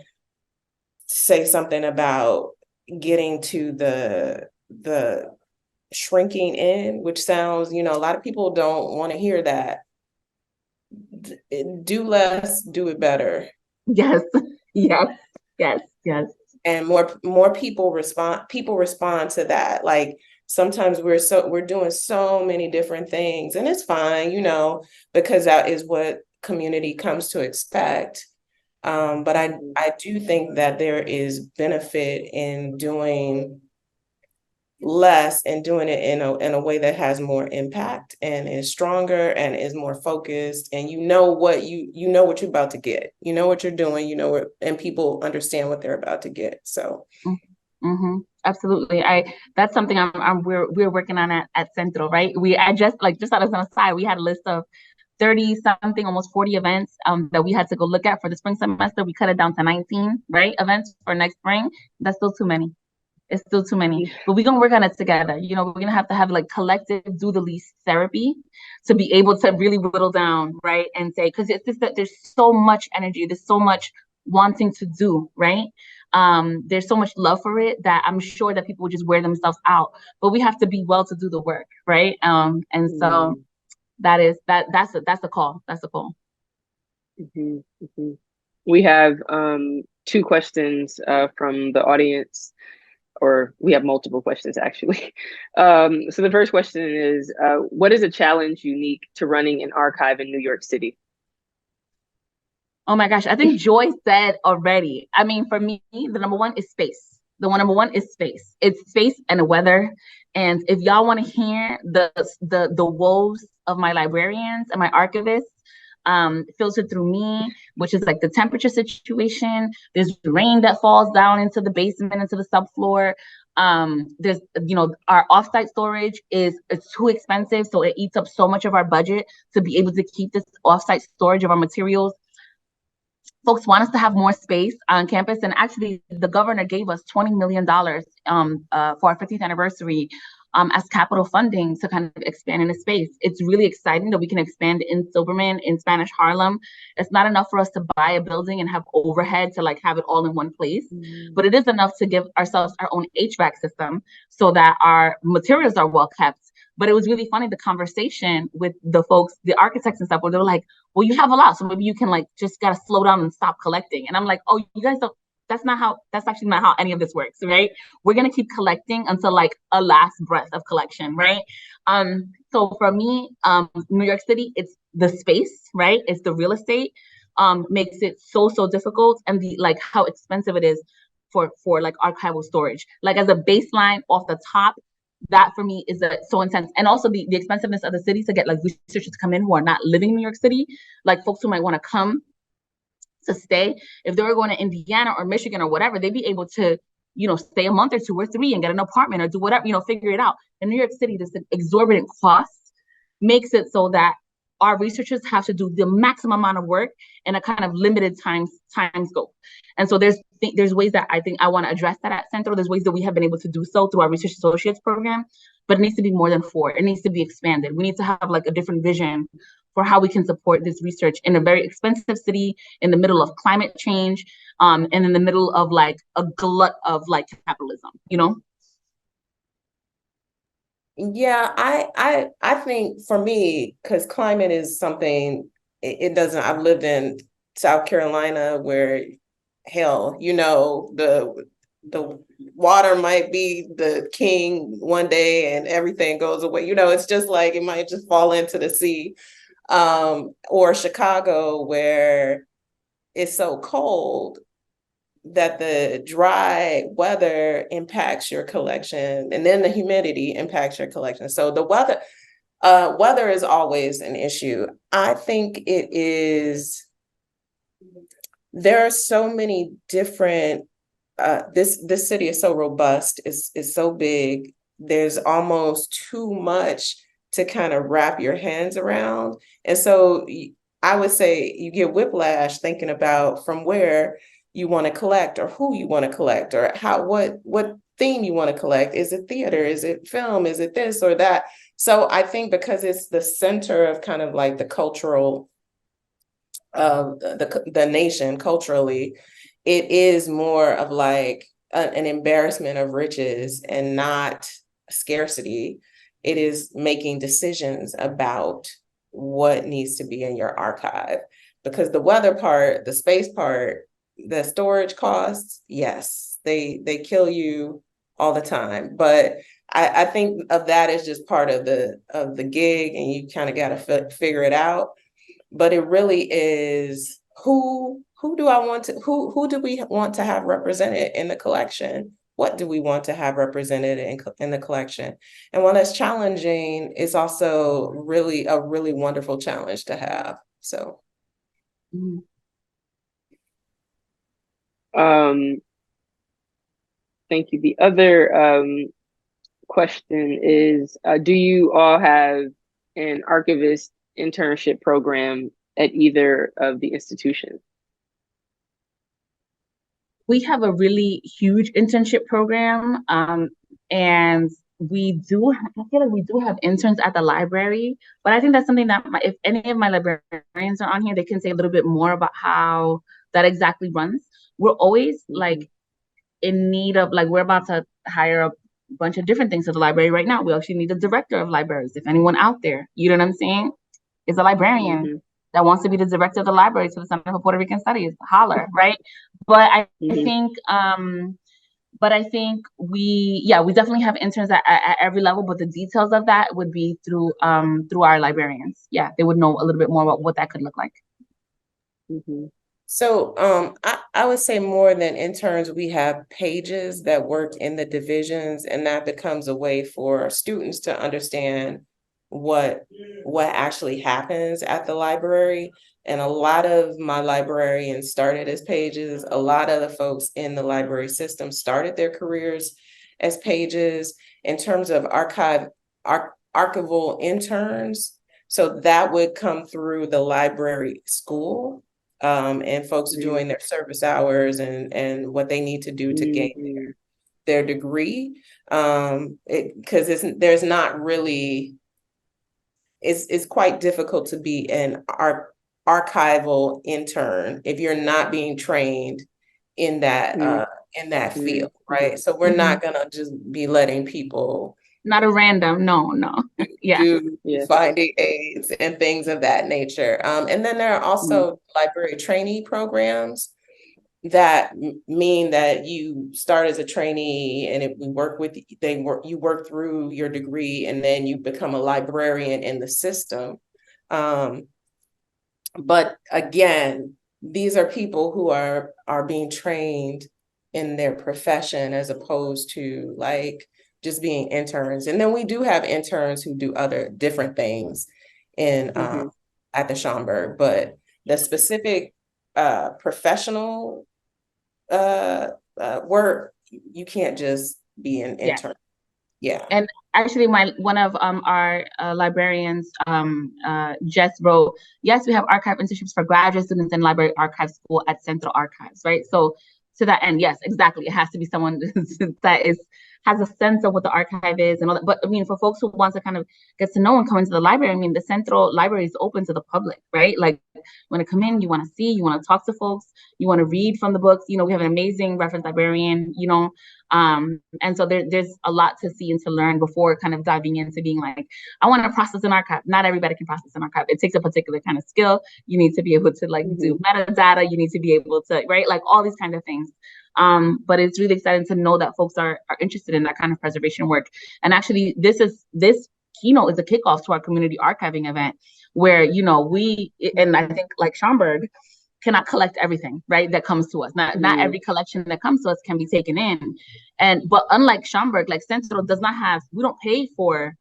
say something about getting to the shrinking in, which sounds, a lot of people don't want to hear that. Do less, do it better. Yes. And more people respond to that. Like sometimes we're doing so many different things, and it's fine, because that is what community comes to expect. But I do think that there is benefit in doing less and doing it in a way that has more impact and is stronger and is more focused, and what you're about to get, what you're doing, and people understand what they're about to get. So absolutely. That's something we're working on at CENTRO, right? Just out as an aside, we had a list of 30 something, almost 40 events that we had to go look at for the spring semester. We cut it down to 19, right, events for next spring. That's still too many. It's still too many, but we're gonna work on it together. We're gonna have to have like collective do the least therapy to be able to really whittle down, right, and say, because it's just that there's so much energy, there's so much wanting to do, right? There's so much love for it that I'm sure that people would just wear themselves out, but we have to be well to do the work, right? And so that's the call. That's the call. Mm-hmm. Mm-hmm. We have 2 questions from the audience, or we have multiple questions actually. So the first question is, what is a challenge unique to running an archive in New York City? Oh my gosh, I think Joy said already. I mean, for me, the number one is space. Number one is space. It's space and the weather. And if y'all want to hear the woes of my librarians and my archivists, filtered through me, which is like the temperature situation. There's rain that falls down into the basement, into the subfloor. There's, our offsite storage it's too expensive, so it eats up so much of our budget to be able to keep this offsite storage of our materials. folks want us to have more space on campus. And actually, the governor gave us $20 million for our 50th anniversary as capital funding to kind of expand in the space. It's really exciting that we can expand in Silverman, in Spanish Harlem. It's not enough for us to buy a building and have overhead to like have it all in one place, but it is enough to give ourselves our own HVAC system so that our materials are well kept. But it was really funny, the conversation with the folks, the architects and stuff, where they were like, well, you have a lot, so maybe you can like just gotta slow down and stop collecting. And I'm like, oh, you guys don't, that's actually not how any of this works, right? We're gonna keep collecting until like a last breath of collection, right? So for me, New York City, it's the space, right? It's the real estate, makes it so difficult, and the like how expensive it is for like archival storage. Like as a baseline off the top, that for me is so intense. And also the expensiveness of the city to get like researchers to come in who are not living in New York City, like folks who might want to come to stay. If they were going to Indiana or Michigan or whatever, they'd be able to, you know, stay a month or 2 or 3 and get an apartment or do whatever, you know, figure it out. In New York City, this exorbitant cost makes it so that our researchers have to do the maximum amount of work in a kind of limited time scope. And so there's ways that I think I want to address that at CENTRO. There's ways that we have been able to do so through our research associates program, but it needs to be more than 4. It needs to be expanded. We need to have like a different vision for how we can support this research in a very expensive city, in the middle of climate change, and in the middle of like a glut of like capitalism, you know? Yeah, I think for me, because climate is something, it doesn't, I've lived in South Carolina where hell, you know, the water might be the king one day and everything goes away. You know, it's just like it might just fall into the sea. Or Chicago where it's so cold that the dry weather impacts your collection, and then the humidity impacts your collection. So the weather is always an issue. I think it is, there are so many different, this city is so robust, it's so big, there's almost too much to kind of wrap your hands around. And so I would say you get whiplash thinking about from where you want to collect or who you want to collect or what theme you want to collect. Is it theater? Is it film? Is it this or that? So I think because it's the center of kind of like the cultural of the nation culturally, it is more of like an embarrassment of riches and not scarcity. It is making decisions about what needs to be in your archive, because the weather part, the space part, the storage costs, yes, they kill you all the time. But I think of that as just part of the gig, and you kind of got to figure it out. But it really is who do I want to who do we want to have represented in the collection? What do we want to have represented in the collection? And while that's challenging, it's also really a really wonderful challenge to have. So. Thank you. The other question is, do you all have an archivist internship program at either of the institutions? We have a really huge internship program, and I feel like we do have interns at the library, but I think that's something that if any of my librarians are on here, they can say a little bit more about how that exactly runs. We're always like in need of, like, we're about to hire a bunch of different things to the library right now. We actually need a director of libraries. If anyone out there, you know what I'm saying, is a librarian that wants to be the director of the library to the Center for Puerto Rican Studies, holler, right? But I think we definitely have interns at every level, but the details of that would be through our librarians. Yeah, they would know a little bit more about what that could look like. So I would say more than interns, we have pages that work in the divisions, and that becomes a way for students to understand what actually happens at the library. And a lot of my librarians started as pages. A lot of the folks in the library system started their careers as pages. In terms of archival interns, so that would come through the library school. and folks doing their service hours and what they need to do to gain their degree. Because there's not really, it's quite difficult to be an archival intern if you're not being trained in that field, right? So we're not gonna just be letting people not a random, no. do finding aids and things of that nature. And then there are also library trainee programs that mean that you start as a trainee and you work through your degree and then you become a librarian in the system. But again, these are people who are being trained in their profession as opposed to like just being interns. And then we do have interns who do other different things in at the Schomburg, but the specific professional work, you can't just be an intern. Yeah. And actually, one of our librarians just wrote, yes, we have archive internships for graduate students in library archive school at Central Archives, right? So to that end, yes, exactly. It has to be someone that has a sense of what the archive is and all that. But I mean, for folks who want to kind of get to know and come into the library, I mean, the Central Library is open to the public, right? Like, when you come in, you want to see, you want to talk to folks, you want to read from the books. You know, we have an amazing reference librarian, you know, and so there's a lot to see and to learn before kind of diving into being like, I want to process an archive. Not everybody can process an archive. It takes a particular kind of skill. You need to be able to like do metadata. You need to be able to, right? Like all these kind of things. But it's really exciting to know that folks are interested in that kind of preservation work. And actually, this keynote is a kickoff to our community archiving event where, you know, and I think like Schomburg cannot collect everything, right, that comes to us. Not every collection that comes to us can be taken in. But unlike Schomburg, like CENTRO does not have, we don't pay for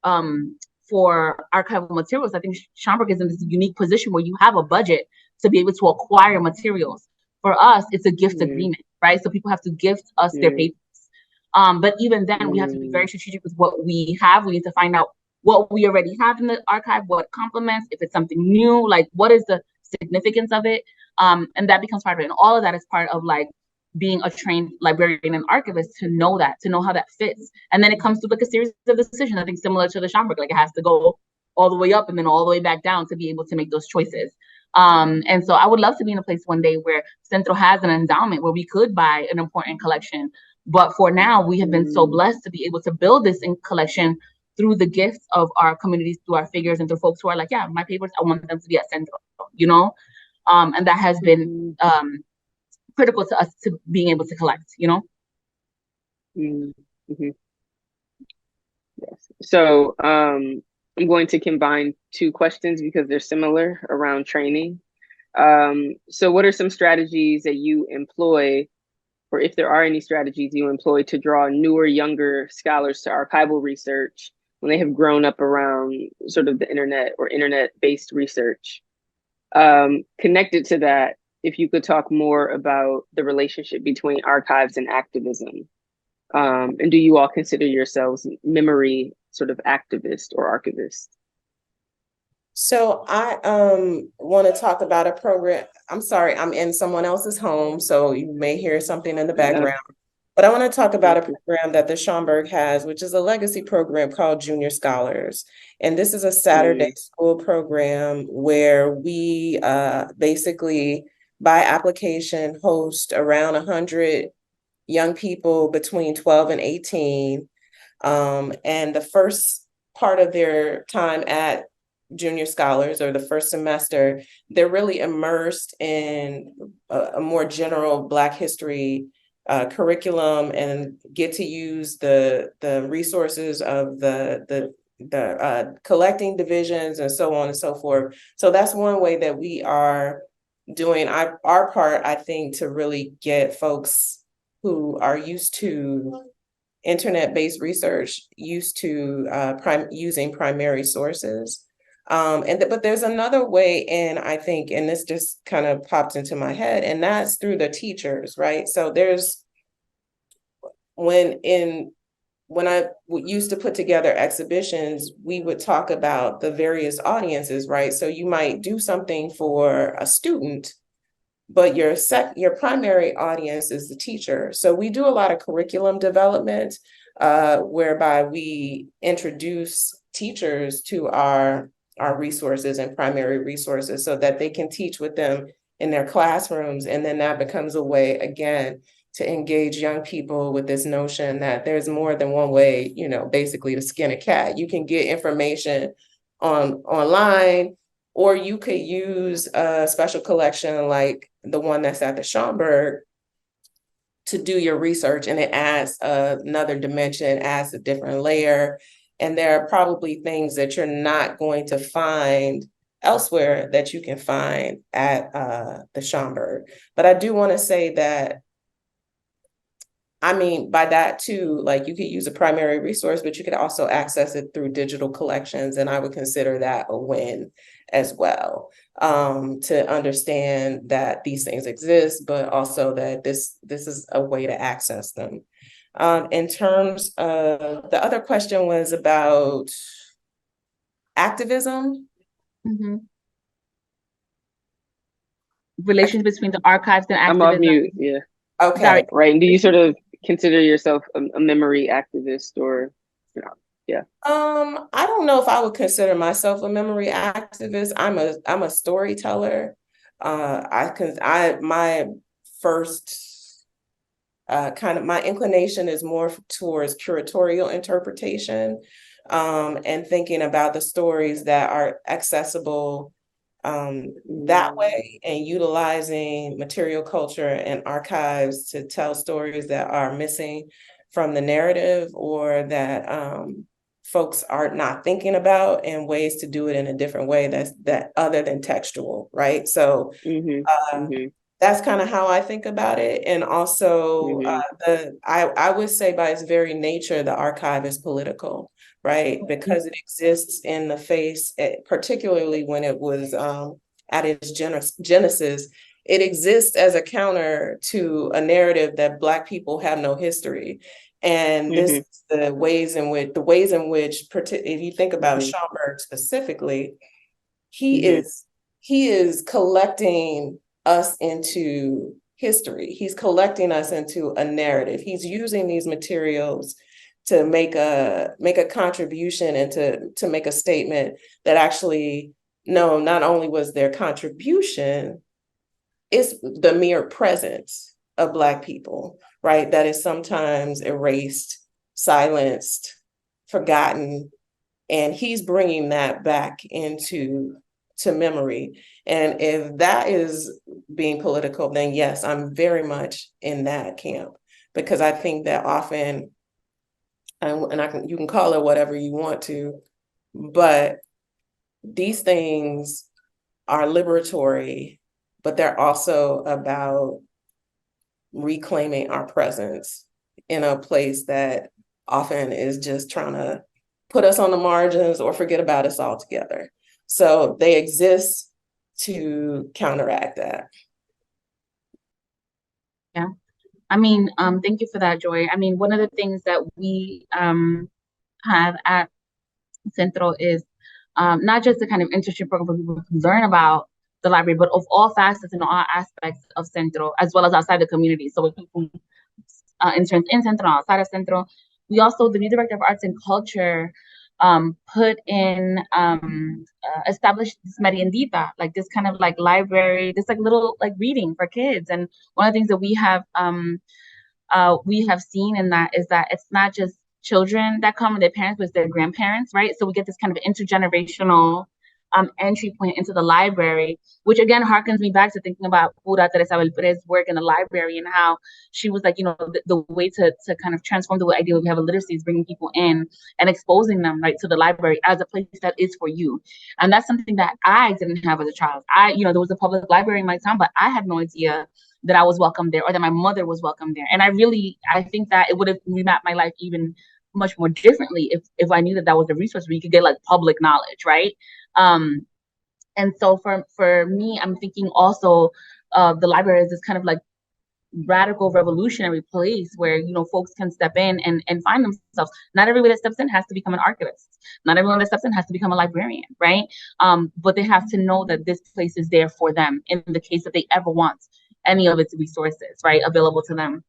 archival materials. I think Schomburg is in this unique position where you have a budget to be able to acquire materials. For us, it's a gift agreement, right? So people have to gift us their papers. But even then, we have to be very strategic with what we have. We need to find out what we already have in the archive, what complements, if it's something new, like what is the significance of it, and that becomes part of it. And all of that is part of like being a trained librarian and archivist, to know how that fits. And then it comes to like a series of decisions, I think similar to the Schomburg, like it has to go all the way up and then all the way back down to be able to make those choices. And so I would love to be in a place one day where CENTRO has an endowment where we could buy an important collection. But for now, we have been so blessed to be able to build this collection through the gifts of our communities, through our figures, and through folks who are like, yeah, my papers, I want them to be at CENTRO, you know? And that has been critical to us to being able to collect, you know? Yes. So I'm going to combine two questions because they're similar around training. So what are some strategies that you employ, or if there are any strategies you employ, to draw newer, younger scholars to archival research when they have grown up around sort of the internet or internet-based research? Connected to that, if you could talk more about the relationship between archives and activism. And do you all consider yourselves memory sort of activists or archivists? So I want to talk about a program. I'm sorry, I'm in someone else's home, so you may hear something in the background. But I want to talk about a program that the Schomburg has, which is a legacy program called Junior Scholars. And this is a Saturday school program where we basically, by application, host around 100 young people between 12 and 18. And the first part of their time at Junior Scholars, or the first semester, they're really immersed in a more general Black history curriculum and get to use the resources of the collecting divisions and so on and so forth. So that's one way that we are doing our part, I think, to really get folks who are used to internet-based research, used to using primary sources. But there's another way in, I think, and this just kind of popped into my head, and that's through the teachers, right? So when when I used to put together exhibitions, we would talk about the various audiences, right? So you might do something for a student, but your primary audience is the teacher. So we do a lot of curriculum development, whereby we introduce teachers to our resources and primary resources so that they can teach with them in their classrooms. And then that becomes a way, again, to engage young people with this notion that there's more than one way, you know, basically to skin a cat. You can get information online, or you could use a special collection like the one that's at the Schomburg to do your research, and it adds another dimension, adds a different layer. And there are probably things that you're not going to find elsewhere that you can find at the Schomburg. But I do want to say that, I mean, by that too, like you could use a primary resource, but you could also access it through digital collections. And I would consider that a win as well, to understand that these things exist, but also that this is a way to access them. In terms of the other question was about activism. Mm-hmm. Relations between the archives and I'm activism. off mute, yeah. Okay. Sorry. Right, and do you sort of consider yourself a memory activist, or, you know, yeah? I don't know if I would consider myself a memory activist. I'm a storyteller. My first kind of, my inclination is more towards curatorial interpretation, and thinking about the stories that are accessible that way, and utilizing material culture and archives to tell stories that are missing from the narrative, or that folks are not thinking about, and ways to do it in a different way that other than textual, right? So that's kind of how I think about it. And also I would say by its very nature, the archive is political, right? Because it exists in the face, particularly when it was at its genesis, it exists as a counter to a narrative that Black people have no history. And this is the ways in which, if you think about Schomburg specifically, he is collecting us into history. He's collecting us into a narrative. He's using these materials to make a contribution, and to make a statement that actually, no, not only was their contribution, it's the mere presence of Black people, right? That is sometimes erased, silenced, forgotten. And he's bringing that back into memory. And if that is being political, then yes, I'm very much in that camp, because I think that often, and you can call it whatever you want to, but these things are liberatory, but they're also about reclaiming our presence in a place that often is just trying to put us on the margins or forget about us altogether. So they exist to counteract that. Yeah. I mean, thank you for that, Joy. I mean, one of the things that we have at Centro is not just the kind of internship program for people to learn about the library, but of all facets and all aspects of Centro, as well as outside the community. So with people, interns in Centro, outside of Centro. We also, the new director of arts and culture, put in, established this meriendita, like this kind of like library, this like little like reading for kids. And one of the things that we have seen in that is that it's not just children that come with their parents, but it's their grandparents, right? So we get this kind of intergenerational entry point into the library, which again harkens me back to thinking about Pura Teresa Beltrés' work in the library, and how she was like, you know, the way to kind of transform the idea that we have a literacy is bringing people in and exposing them, right, to the library as a place that is for you. And that's something that I didn't have as a child. There was a public library in my town, but I had no idea that I was welcome there, or that my mother was welcome there. And I think that it would have remapped my life even much more differently if I knew that that was a resource where you could get like public knowledge, right? And so for me, I'm thinking also the library is this kind of like radical revolutionary place where, you know, folks can step in and find themselves. Not everybody that steps in has to become an archivist. Not everyone that steps in has to become a librarian, right? But they have to know that this place is there for them in the case that they ever want any of its resources, right, available to them.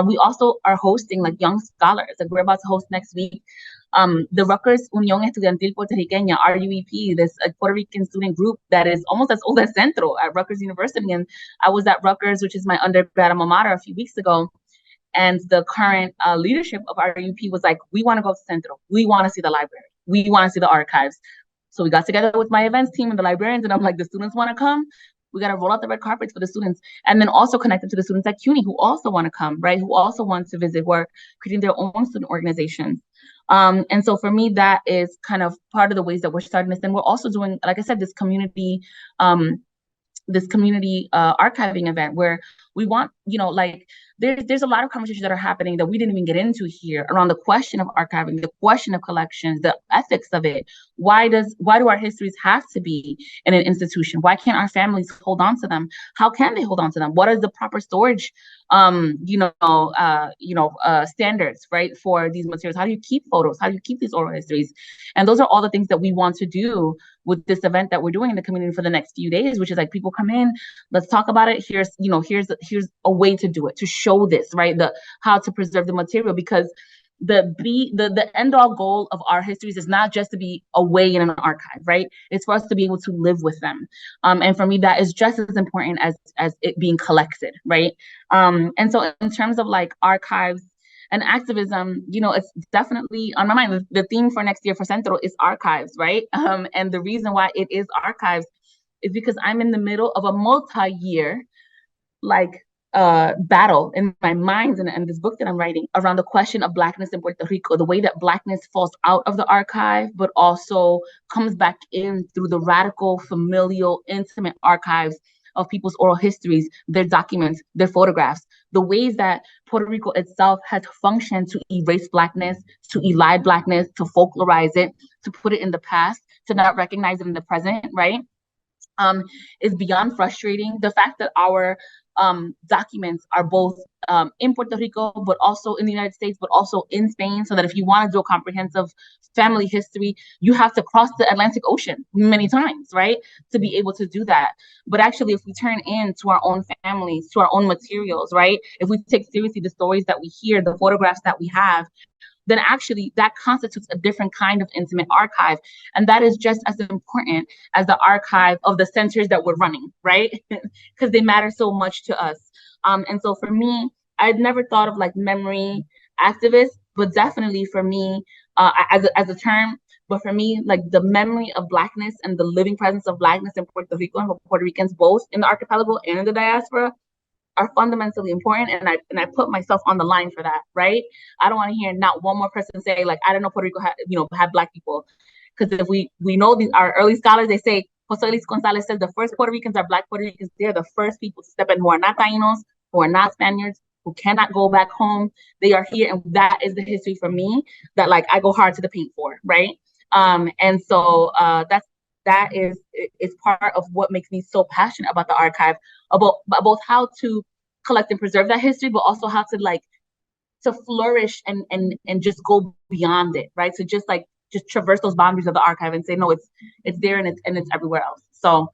We also are hosting like young scholars. Like we're about to host next week the Rutgers Unión Estudiantil Puertorriqueña, RUEP, this Puerto Rican student group that is almost as old as CENTRO at Rutgers University. And I was at Rutgers, which is my undergrad alma mater, a few weeks ago. And the current leadership of RUEP was like, we want to go to CENTRO. We want to see the library. We want to see the archives. So we got together with my events team and the librarians, and I'm like, the students want to come. We got to roll out the red carpets for the students, and then also connected to the students at CUNY who also want to come, right? Who also want to visit, who are creating their own student organizations. And so for me, that is kind of part of the ways that we're starting this. And we're also doing, like I said, this community archiving event where we want, you know, like there's a lot of conversations that are happening that we didn't even get into here around the question of archiving, the question of collections, the ethics of it. Why do our histories have to be in an institution? Why can't our families hold on to them? How can they hold on to them? What is the proper storage standards, right, for these materials? How do you keep photos? How do you keep these oral histories? And those are all the things that we want to do with this event that we're doing in the community for the next few days, which is like, people come in, let's talk about it. Here's a way to do it, to show this, right? How to preserve the material, because the end all goal of our histories is not just to be away in an archive, right? It's for us to be able to live with them. And for me, that is just as important as it being collected, right? And so in terms of like archives and activism, you know, it's definitely on my mind. The theme for next year for CENTRO is archives, right? And the reason why it is archives is because I'm in the middle of a multi-year battle in my mind and this book that I'm writing around the question of Blackness in Puerto Rico, the way that Blackness falls out of the archive, but also comes back in through the radical, familial, intimate archives of people's oral histories, their documents, their photographs, the ways that Puerto Rico itself has functioned to erase Blackness, to elide Blackness, to folklorize it, to put it in the past, to not recognize it in the present, right? Is beyond frustrating. The fact that our documents are both in Puerto Rico, but also in the United States, but also in Spain, so that if you want to do a comprehensive family history, you have to cross the Atlantic Ocean many times, right, to be able to do that. But actually, if we turn into our own families, to our own materials, right, if we take seriously the stories that we hear, the photographs that we have, then actually that constitutes a different kind of intimate archive. And that is just as important as the archive of the centers that we're running, right? Because they matter so much to us. And so for me, I'd never thought of like memory activist, but definitely for me, as a term, but for me, like the memory of Blackness and the living presence of Blackness in Puerto Rico and for Puerto Ricans, both in the archipelago and in the diaspora, are fundamentally important, and I put myself on the line for that, right? I don't want to hear not one more person say like, I don't know Puerto Rico had Black people, because if we know our early scholars, they say, Jose Luis Gonzalez says the first Puerto Ricans are Black Puerto Ricans. They're the first people to step in who are not Tainos, who are not Spaniards, who cannot go back home. They are here, and that is the history for me that like I go hard to the paint for, right? And so that is part of what makes me so passionate about the archive, about both how to collect and preserve that history, but also how to flourish and just go beyond it, right? So just traverse those boundaries of the archive and say, no, it's there and it's everywhere else. So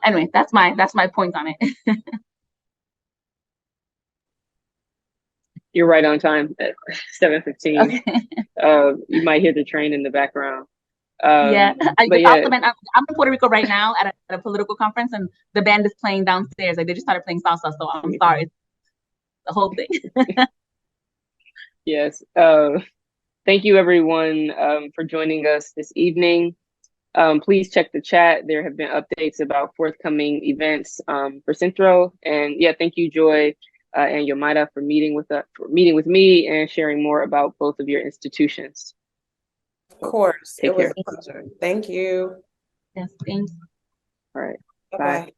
anyway, that's my point on it. You're right on time at 7:15. Okay. You might hear the train in the background. Yeah, I'm in Puerto Rico right now at a political conference, and the band is playing downstairs. Like they just started playing salsa, so I'm sorry. The whole thing. Yes. Thank you, everyone, for joining us this evening. Please check the chat. There have been updates about forthcoming events for CENTRO. And yeah, thank you, Joy and Yomaira, for meeting with me and sharing more about both of your institutions. Of course. Take care. Was a pleasure. Thank you. Yes, thanks. All right. Bye-bye. Bye.